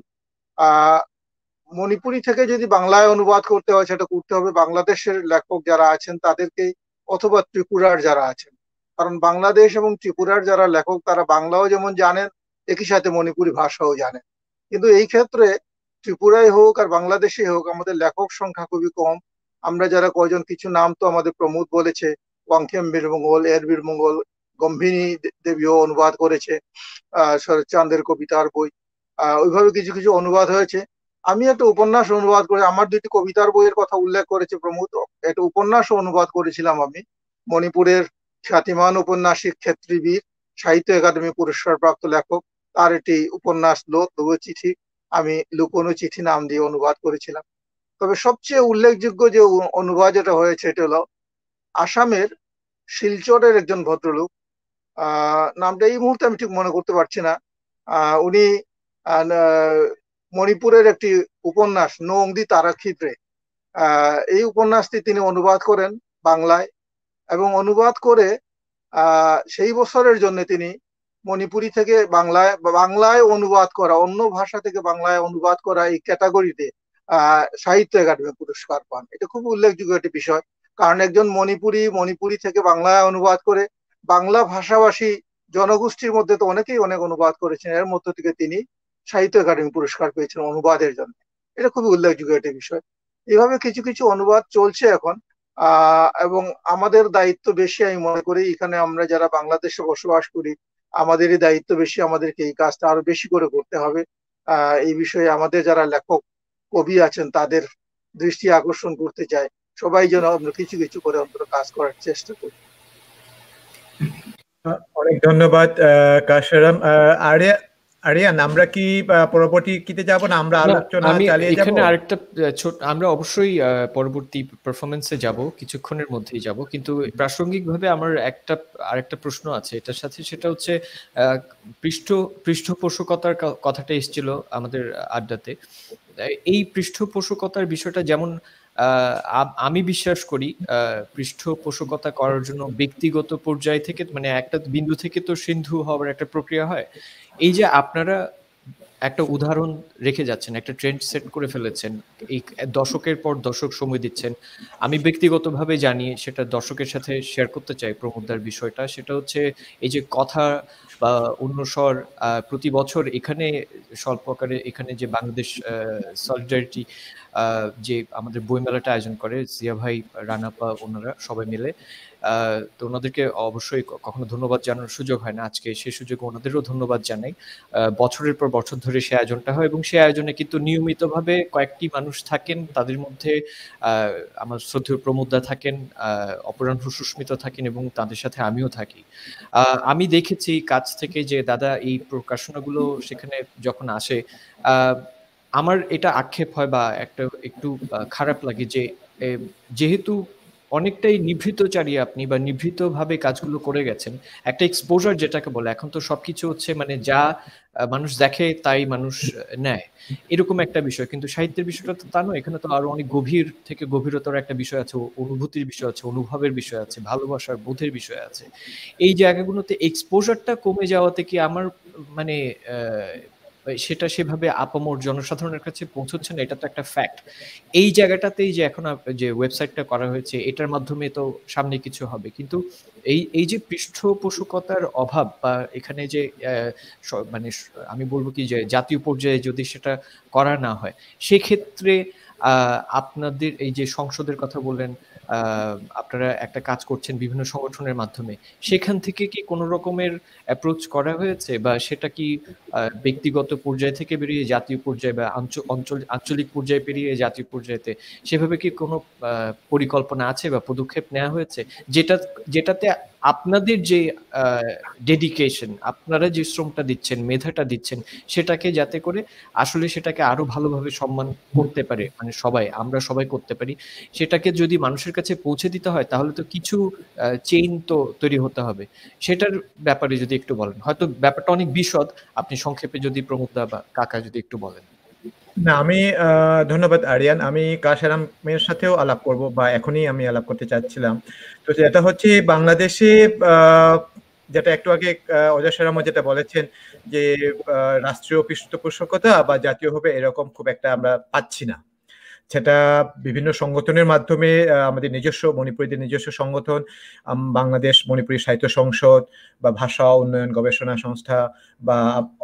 মণিপুরি থেকে যদি বাংলায় অনুবাদ করতে হয়, সেটা করতে হবে বাংলাদেশের লেখক যারা আছেন তাদেরকে, অথবা ত্রিপুরার যারা আছেন। কারণ বাংলাদেশ এবং ত্রিপুরার যারা লেখক তারা বাংলাও যেমন জানেন, একই সাথে মণিপুরি ভাষাও জানেন। কিন্তু এই ক্ষেত্রে ত্রিপুরায় হোক আর বাংলাদেশে হোক, আমাদের লেখক সংখ্যা খুবই কম। আমরা যারা কয়জন, কিছু নাম তো আমাদের প্রমোদ বলেছে, ওয়াংখেম বীরমঙ্গল, এর বীরমঙ্গল, গম্ভিনী দেবীও অনুবাদ করেছে শরৎচন্দ্রের কবিতার বই। ওইভাবে কিছু কিছু অনুবাদ হয়েছে। আমি একটা উপন্যাস অনুবাদ করে, আমার দুটি কবিতার বইয়ের কথা উল্লেখ করেছে প্রমোদ, একটা উপন্যাস অনুবাদ করেছিলাম আমি। মণিপুরের খ্যাতিমান উপন্যাসিক ক্ষেত্রীবীর, সাহিত্য একাডেমি পুরস্কার প্রাপ্ত লেখক, তার একটি উপন্যাস লুকোনো চিঠি, আমি লুকোনো চিঠি নাম দিয়ে অনুবাদ করেছিলাম। তবে সবচেয়ে উল্লেখযোগ্য যে অনুবাদ যেটা হয়েছে এটা হলো আসামের শিলচরের একজন ভদ্রলোক, নামটা এই মুহূর্তে আমি ঠিক মনে করতে পারছি না। উনি মণিপুরের একটি উপন্যাস নংদি তারা খিদ্রে, এই উপন্যাসটি তিনি অনুবাদ করেন বাংলায়, এবং অনুবাদ করে সেই বছরের জন্য তিনি মণিপুরি থেকে বাংলায় অনুবাদ করা, অন্য ভাষা থেকে বাংলায় অনুবাদ করা এই ক্যাটাগরিতে সাহিত্য একাডেমি পুরস্কার পান। এটা খুব উল্লেখযোগ্য একটি বিষয়, কারণ একজন মণিপুরি থেকে বাংলায় অনুবাদ করে, বাংলা ভাষাভাষী জনগোষ্ঠীর মধ্যে তো অনেকেই অনেক অনুবাদ করেছেন, এর মধ্য থেকে তিনি সাহিত্য একাডেমি পুরস্কার পেয়েছেন অনুবাদের জন্য। এটা খুবই উল্লেখযোগ্য একটি বিষয়। এইভাবে কিছু কিছু অনুবাদ চলছে এখন, এবং আমাদের দায়িত্ব বেশি আমি মনে করি। এখানে আমরা যারা বাংলাদেশে বসবাস করি, আমাদেরই দায়িত্ব বেশি, আমাদেরকে এই কাজটা আরো বেশি করে করতে হবে। এই বিষয়ে আমাদের যারা লেখক কবি আছেন তাদের দৃষ্টি আকর্ষণ করতে চাই, সবাই যেন আমরা কিছু কিছু করে অন্তত কাজ করার চেষ্টা করি। অনেক ধন্যবাদ কাশরাম। আরিয়ান, আমরা কি পরবর্তীতে যাব না আমরা আলোচনা চালিয়ে যাব? এখানে আরেকটা ছোট, আমরা অবশ্যই পরবর্তী পারফরম্যান্সে যাব, কিছুক্ষণের মধ্যেই যাব, কিন্তু প্রাসঙ্গিকভাবে আমার আরেকটা প্রশ্ন আছে এটার সাথে, সেটা হচ্ছে পৃষ্ঠপোষকতার কথাটা এসেছিল আমাদের আড্ডাতে। এই পৃষ্ঠপোষকতার বিষয়টা যেমন আমি বিশ্বাস করি, পৃষ্ঠপোষকতা করার জন্য ব্যক্তিগত পর্যায় থেকে, মানে একটা বিন্দু থেকে তো সিন্ধু হওয়ার একটা প্রক্রিয়া হয়। এই যে আপনারা একটা উদাহরণ রেখে যাচ্ছেন, একটা ট্রেন্ড সেট করে ফেলেছেন, এই দশকের পর দশক সময় দিচ্ছেন। আমি ব্যক্তিগতভাবে জানি, সেটা দর্শকের সাথে শেয়ার করতে চাই প্রমোদার বিষয়টা, সেটা হচ্ছে এই যে কথা বা অন্য স্বর প্রতি বছর এখানে স্বল্প আকারে, এখানে যে বাংলাদেশ সলিডারিটি যে আমাদের বইমেলাটা আয়োজন করে, জিয়া ভাই, রানাপা, ওনারা সবাই মিলে, তো ওনাদেরকে অবশ্যই কখনো ধন্যবাদ জানানোর সুযোগ হয় না, আজকে সেই সুযোগে ওনাদেরও ধন্যবাদ জানাই। বছরের পর বছর ধরে সেই আয়োজনটা হয়, এবং সেই আয়োজনে কিন্তু নিয়মিতভাবে কয়েকটি মানুষ থাকেন, তাদের মধ্যে আমার শ্রদ্ধেয় প্রমোদদা থাকেন, অপরাহ্ন সুস্মিতা থাকেন, এবং তাদের সাথে আমিও থাকি। আমি দেখেছি কাছ থেকে যে দাদা এই প্রকাশনাগুলো সেখানে যখন আসে, আমার এটা আক্ষেপ হয় বা একটু খারাপ লাগে যে যেহেতু অনেকটাই নিভৃতচারী আপনি বা নিভৃতভাবে কাজগুলো করে গেছেন। একটা এক্সপোজার যেটাকে বলে, এখন তো সবকিছু হচ্ছে মানে যা মানুষ দেখে তাই মানুষ নেয়, এরকম একটা বিষয়। কিন্তু সাহিত্যের বিষয়টা তো তা নয়, এখানে তো আরো অনেক গভীর থেকে গভীরতর একটা বিষয় আছে, অনুভূতির বিষয় আছে, অনুভবের বিষয় আছে, ভালোবাসার বোধের বিষয় আছে। এই জায়গাগুলোতে এক্সপোজারটা কমে যাওয়াতে কি আমার মানে সেটা সেভাবে আপামর জনসাধারণের কাছে পৌঁছচ্ছে না, এটা তো একটা ফ্যাক্ট। এই জায়গাটাতেই যে এখন যে ওয়েবসাইটটা করা হয়েছে এটার মাধ্যমে তো সামনে কিছু হবে, কিন্তু এই যে পৃষ্ঠপোষকতার অভাব বা এখানে যে মানে আমি বলবো কি যে জাতীয় পর্যায়ে যদি সেটা করা না হয়, সেক্ষেত্রে আপনাদের এই যে সংসদের কথা বললেন, আপনারা একটা কাজ করছেন বিভিন্ন সংগঠনের মাধ্যমে, সেখান থেকে কি কোনো রকমের অ্যাপ্রোচ করা হয়েছে, বা সেটা কি ব্যক্তিগত পর্যায় থেকে বেরিয়ে জাতীয় পর্যায়ে বা আঞ্চলিক পর্যায়ে পেরিয়ে জাতীয় পর্যায়েতে সেভাবে কি কোনো পরিকল্পনা আছে বা পদক্ষেপ নেওয়া হয়েছে, যেটাতে আপনাদের যে ডেডিকেশন, আপনারা যে শ্রমটা দিচ্ছেন, মেধাটা দিচ্ছেন, সেটাকে যাতে করে আসলে সেটাকে আরো ভালোভাবে সম্মান করতে পারে, মানে আমরা সবাই করতে পারি, সেটাকে যদি মানুষের কাছে পৌঁছে দিতে হয় তাহলে তো কিছু চেইন তো তৈরি হতে হবে। সেটার ব্যাপারে যদি একটু বলেন, হয়তো ব্যাপারটা অনেক বিশদ, আপনি সংক্ষেপে যদি প্রমোদদা বা কাকা যদি একটু বলেন। না, আমি ধন্যবাদ আরিয়ান। আমি কাশেরামের সাথেও আলাপ করব, বা এখনই আমি আলাপ করতে চাচ্ছিলাম। তো যেটা হচ্ছে বাংলাদেশে যেটা একটু আগে অজয় যেটা বলেছেন যে রাষ্ট্রীয় পৃষ্ঠপোষকতা বা জাতীয়ভাবে এরকম খুব একটা আমরা পাচ্ছি না। সেটা বিভিন্ন সংগঠনের মাধ্যমে, আমাদের নিজস্ব মণিপুরীদের নিজস্ব সংগঠন, বাংলাদেশ মণিপুরী সাহিত্য সংসদ বা ভাষা উন্নয়ন গবেষণা সংস্থা, বা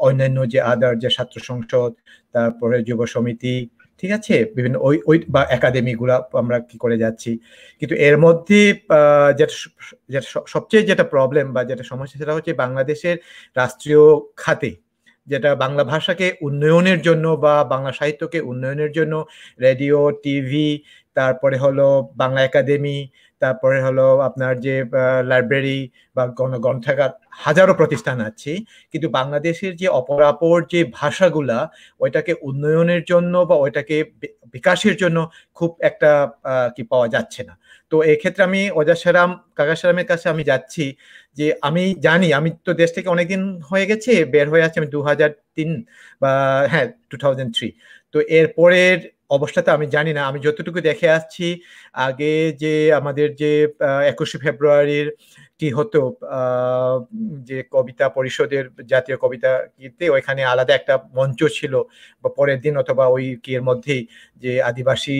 অন্যান্য যে আদার যে ছাত্র সংসদ, তারপরে যুব সমিতি, ঠিক আছে, বিভিন্ন ওই বা একাডেমিগুলা আমরা কি করে যাচ্ছি। কিন্তু এর মধ্যে যেটা সবচেয়ে যেটা প্রবলেম বা যেটা সমস্যা, সেটা হচ্ছে বাংলাদেশের রাষ্ট্রীয় খাতে, যেটা বাংলা ভাষাকে উন্নয়নের জন্য বা বাংলা সাহিত্যকে উন্নয়নের জন্য রেডিও, টিভি, তারপরে হলো বাংলা একাডেমি, তারপরে হলো আপনার যে লাইব্রেরি বা গ্রন্থাগার, হাজারো প্রতিষ্ঠান আছে, কিন্তু বাংলাদেশের যে অপরাপর যে ভাষাগুলা, ওইটাকে উন্নয়নের জন্য বা ওইটাকে বিকাশের জন্য খুব একটা কি পাওয়া যাচ্ছে না। তো এক্ষেত্রে আমি কাকা সেরামের কাছে আমি যাচ্ছি যে আমি জানি, আমি তো দেশ থেকে অনেকদিন হয়ে গেছে বের হয়ে আছে, আমি 2003 বা হ্যাঁ 2003। তো এরপরের অবস্থাটা আমি জানি না। আমি যতটুকু দেখে আসছি, আগে যে আমাদের যে 21শে ফেব্রুয়ারির কি হতো, যে কবিতা পরিষদের জাতীয় কবিতা গীতে, ওইখানে আলাদা একটা মঞ্চ ছিল, বা পরের দিন অথবা ওই কি এর মধ্যেই যে আদিবাসী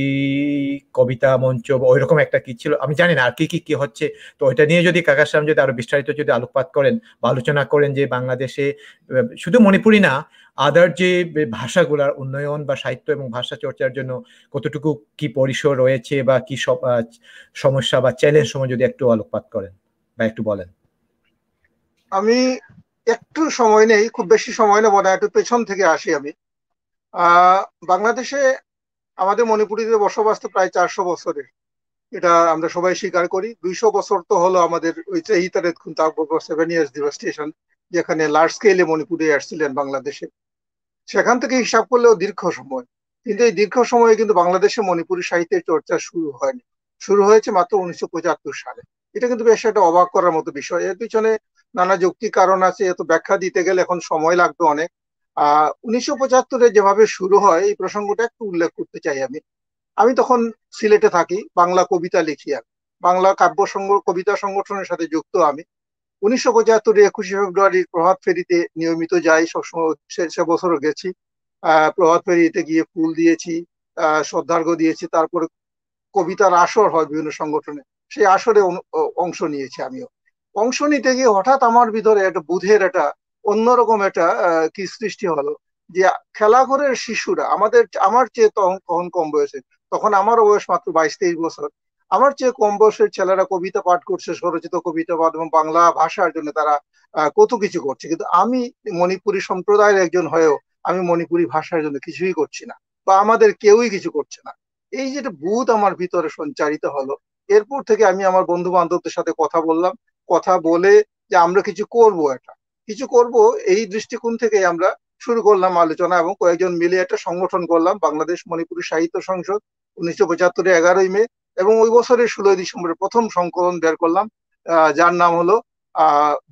কবিতা মঞ্চ বা ওইরকম একটা কি ছিল, আমি জানি না আর কি হচ্ছে। তো ওইটা নিয়ে যদি কাকার সামনে যদি আরো বিস্তারিত যদি আলোকপাত করেন বা আলোচনা করেন যে বাংলাদেশে শুধু মণিপুরি না, আদার যে ভাষাগুলার উন্নয়ন বা সাহিত্য এবং ভাষা চর্চার জন্য কতটুকু কি পরিসর রয়েছে বা কি সব সমস্যা বা চ্যালেঞ্জ সময় যদি একটু আলোকপাত করেন বা একটু বলেন। আমি একটু সময় নেই, খুব বেশি সময় নেব না, একটু পেছন থেকে আসি আমি। বাংলাদেশে আমাদের মণিপুরীদের বসবাস তো প্রায় 400 বছরের, এটা আমরা সবাই স্বীকার করি। 200 বছর তো হলো আমাদের ওই চেহিতারের খুন্তা 7 ইয়ার্স ডিভাস্টেশন, যেখানে লার্জ স্কেলে মণিপুরে আসছিলেন বাংলাদেশে। সেখান থেকে হিসাব করলেও দীর্ঘ সময়, কিন্তু এই দীর্ঘ সময়ে কিন্তু বাংলাদেশে মণিপুরী সাহিত্যের চর্চা শুরু হয়নি, শুরু হয়েছে মাত্র 1975 সালে। এটা কিন্তু বেশ একটা অবাক করার মতো বিষয়। এর পিছনে নানা যৌক্তিক কারণ আছে, এত ব্যাখ্যা দিতে গেলে এখন সময় লাগবে অনেক। 1975-এ যেভাবে শুরু হয়, এই প্রসঙ্গটা একটু উল্লেখ করতে চাই আমি। আমি তখন সিলেটে থাকি, বাংলা কবিতা লিখি, আর বাংলা কবিতা সংগঠনের সাথে যুক্ত আমি। 1975-এ 21শে ফেব্রুয়ারির প্রভাত ফেরিতে নিয়মিত যাই, সবসময় সে বছরও গেছি। প্রভাত ফেরিতে গিয়ে ফুল দিয়েছি, শ্রদ্ধার্ঘ্য দিয়েছি। তারপরে কবিতার আসর হয় বিভিন্ন সংগঠনে, সেই আসরে অংশ নিয়েছি আমিও। অংশ নিতে গিয়ে হঠাৎ আমার ভিতরে একটা বুধের একটা অন্যরকম একটা কি সৃষ্টি হলো, যে খেলাঘরের শিশুরা আমার চেয়ে তখন কম বয়সে, তখন আমারও বয়স মাত্র 22-23 বছর, আমার চেয়ে কম বয়সের ছেলেরা কবিতা পাঠ করছে, স্বরচিত কবিতা পাঠ, এবং বাংলা ভাষার জন্য তারা কত কিছু করছে, কিন্তু আমি মণিপুরী সম্প্রদায়ের একজন হয়েও আমি মণিপুরী ভাষার জন্য কিছুই করছি না, বা আমাদের কেউই কিছু করছে না। এই যেটা বুধ আমার ভিতরে সঞ্চারিত হলো, এরপর থেকে আমি আমার বন্ধু বান্ধবদের সাথে কথা বললাম, কথা বলে যে আমরা কিছু করব, এই দৃষ্টিকোণ থেকে আমরা শুরু করলাম আলোচনা, এবং কয়েকজন মিলে একটা সংগঠন করলাম, বাংলাদেশ মণিপুরী সাহিত্য সংসদ। 1975-এ 11ই মে এবং ওই বছরের 16 ডিসেম্বরে প্রথম সংকলন বের করলাম, যার নাম হলো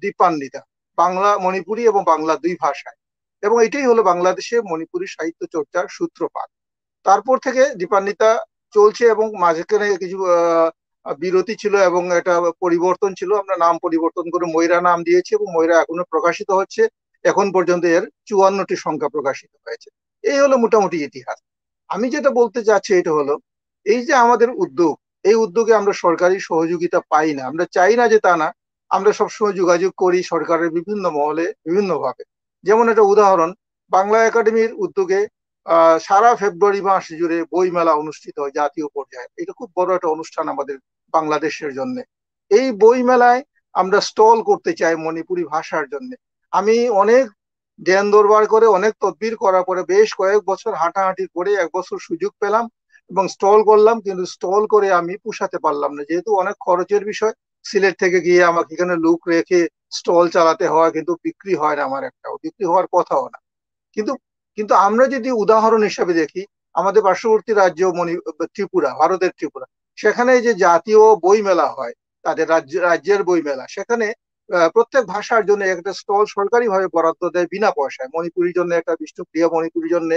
দীপান্বিতা, বাংলা মণিপুরি এবং বাংলা দুই ভাষায়। এবং এটাই হলো বাংলাদেশে মণিপুরি সাহিত্য চর্চার সূত্রপাত। তারপর থেকে দীপান্বিতা চলছে এবং মাঝখানে কিছু বিরতি ছিল এবং এটা পরিবর্তন ছিল। আমরা নাম পরিবর্তন করে ময়রা নাম দিয়েছি এবং ময়রা এখনো প্রকাশিত হচ্ছে। এখন পর্যন্ত এর 54টি সংখ্যা প্রকাশিত হয়েছে। এই হলো মোটামুটি ইতিহাস। আমি যেটা বলতে চাচ্ছি এটা হলো, এই যে আমাদের উদ্যোগ, এই উদ্যোগে আমরা সরকারি সহযোগিতা পাই না। আমরা চাই না যে তা না, আমরা সবসময় যোগাযোগ করি সরকারের বিভিন্ন মহলে বিভিন্ন ভাবে। যেমন একটা উদাহরণ, বাংলা একাডেমির উদ্যোগে সারা ফেব্রুয়ারি মাস জুড়ে বই মেলা অনুষ্ঠিত হয় জাতীয় পর্যায়ে। এটা খুব বড় একটা অনুষ্ঠান আমাদের বাংলাদেশের জন্য। এই বই মেলায় আমরা স্টল করতে চাই মণিপুরি ভাষার জন্য। আমি অনেক জ্ঞান দরবার করে অনেক তদবির করার পরে বেশ কয়েক বছর হাঁটাহাঁটি করে এক বছর সুযোগ পেলাম এবং স্টল করলাম, কিন্তু স্টল করে আমি পুষাতে পারলাম না, যেহেতু অনেক খরচের বিষয়। সিলেট থেকে গিয়ে আমাকে এখানে লোক রেখে স্টল চালাতে হয়, কিন্তু বিক্রি হয় না, আমার একটাও বিক্রি হওয়ার কথাও না। কিন্তু কিন্তু আমরা যদি উদাহরণ হিসাবে দেখি, আমাদের পার্শ্ববর্তী রাজ্য ত্রিপুরা, ভারতের ত্রিপুরা, সেখানে যে জাতীয় বই মেলা হয়, তাদের রাজ্যের বই মেলা, সেখানে প্রত্যেক ভাষার জন্য একটা স্টল সরকারিভাবে বরাদ্দ দেয় বিনা পয়সায়। মণিপুরীর জন্য একটা, বিষ্ণুপ্রিয়া মণিপুরীর জন্য,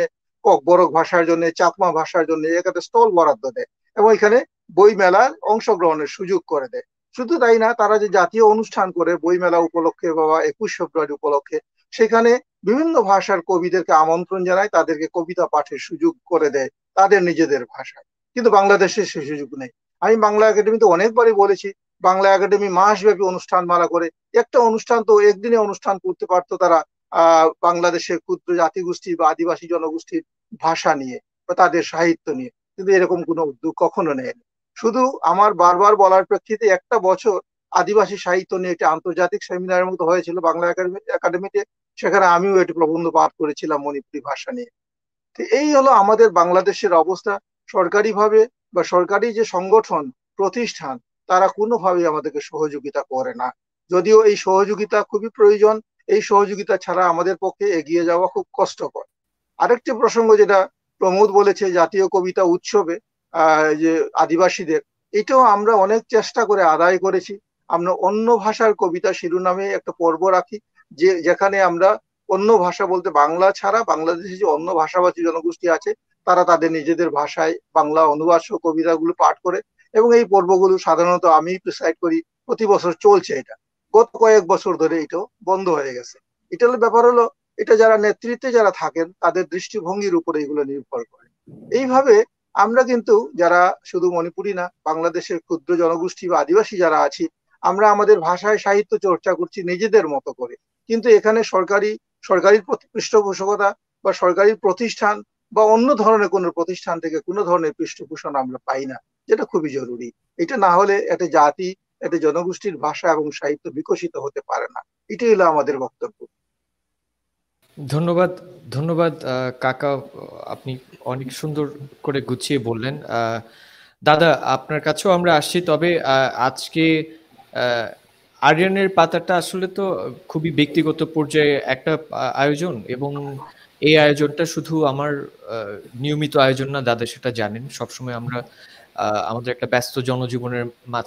ককবরক ভাষার জন্য, চাকমা ভাষার জন্য একটা স্টল বরাদ্দ দেয় এবং এখানে বই মেলার অংশগ্রহণের সুযোগ করে দেয়। শুধু তাই না, তারা যে জাতীয় অনুষ্ঠান করে বই মেলা উপলক্ষে বা 21 ফেব্রুয়ারি উপলক্ষে, সেখানে বিভিন্ন ভাষার কবিদেরকে আমন্ত্রণ জানায়, তাদেরকে কবিতা পাঠের সুযোগ করে দেয় তাদের নিজেদের ভাষায়। কিন্তু বাংলাদেশে সে সুযোগ নেই। আমি বাংলা একাডেমিতে অনেকবারই বলেছি, বাংলা একাডেমি মাসব্যাপী অনুষ্ঠান মালা করে। একটা অনুষ্ঠান তো একদিনে অনুষ্ঠান করতে পারতো তারা বাংলাদেশের ক্ষুদ্র জাতিগোষ্ঠী বা আদিবাসী জনগোষ্ঠীর ভাষা নিয়ে বা তাদের সাহিত্য নিয়ে, কিন্তু এরকম কোনো উদ্যোগ কখনো নেয়নি। শুধু আমার বারবার বলার প্রেক্ষিতে একটা বছর আদিবাসী সাহিত্য নিয়ে একটি আন্তর্জাতিক সেমিনারের মতো হয়েছিল বাংলা একাডেমিতে, সেখানে আমিও একটি প্রবন্ধ পাঠ করেছিলাম মণিপুরি ভাষা নিয়ে। তো এই হলো আমাদের বাংলাদেশের অবস্থা। সরকারিভাবে বা সরকারি যে সংগঠন প্রতিষ্ঠান, তারা কোনোভাবেই আমাদেরকে সহযোগিতা করে না, যদিও এই সহযোগিতা খুবই প্রয়োজন। এই সহযোগিতা ছাড়া আমাদের পক্ষে এগিয়ে যাওয়া খুব কষ্টকর। আরেকটি প্রসঙ্গ যেটা প্রমোদ বলেছে, জাতীয় কবিতা উৎসবে যে আদিবাসীদের, এটাও আমরা অনেক চেষ্টা করে আদায় করেছি। আমরা অন্য ভাষার কবিতা শিরোনামে একটা পর্ব রাখি, যেখানে আমরা অন্য ভাষা বলতে বাংলা ছাড়া বাংলাদেশে যে অন্য ভাষাভাষী জনগোষ্ঠী আছে, তারা তাদের নিজেদের ভাষায় বাংলা অনুবাদ কবিতাগুলো পাঠ করে, এবং এই পর্বগুলো সাধারণত আমি প্রিসাইড করি। প্রতি বছর চলছে এটা, গত কয়েক বছর ধরে এটাও বন্ধ হয়ে গেছে। এটা হলো ব্যাপার হলো, এটা যারা নেতৃত্বে যারা থাকেন তাদের দৃষ্টিভঙ্গির উপরে এগুলো নির্ভর করে। এইভাবে আমরা কিন্তু যারা শুধু মণিপুরি না, বাংলাদেশের ক্ষুদ্র জনগোষ্ঠী বা আদিবাসী যারা আছি, আমরা আমাদের ভাষায় সাহিত্য চর্চা করছি নিজেদের মতো করে। কিন্তু এখানে সরকারি পৃষ্ঠপোষকতা বা সরকারি প্রতিষ্ঠান বা অন্য ধরনের কোনো প্রতিষ্ঠান থেকে কোনো ধরনের পৃষ্ঠপোষণ আমরা পাই না, যেটা খুবই জরুরি। এটা না হলে একটা জাতি, একটা জনগোষ্ঠীর ভাষা এবং সাহিত্য বিকশিত হতে পারে না। এটাই হলো আমাদের বক্তব্য। ধন্যবাদ, ধন্যবাদ কাকা, আপনি অনেক সুন্দর করে গুছিয়ে বললেন। দাদা, আপনার কাছেও আমরা আসছি, তবে আজকে আরিয়ানের পাতাটা আসলে তো খুবই ব্যক্তিগত পর্যায়ে একটা আয়োজন, এবং এই আয়োজনটা শুধু আমার নিয়মিত আয়োজন না, দাদা সেটা জানেন। সবসময় আমরা আমাদের একটা ব্যস্ত জনজীবনের মাঝে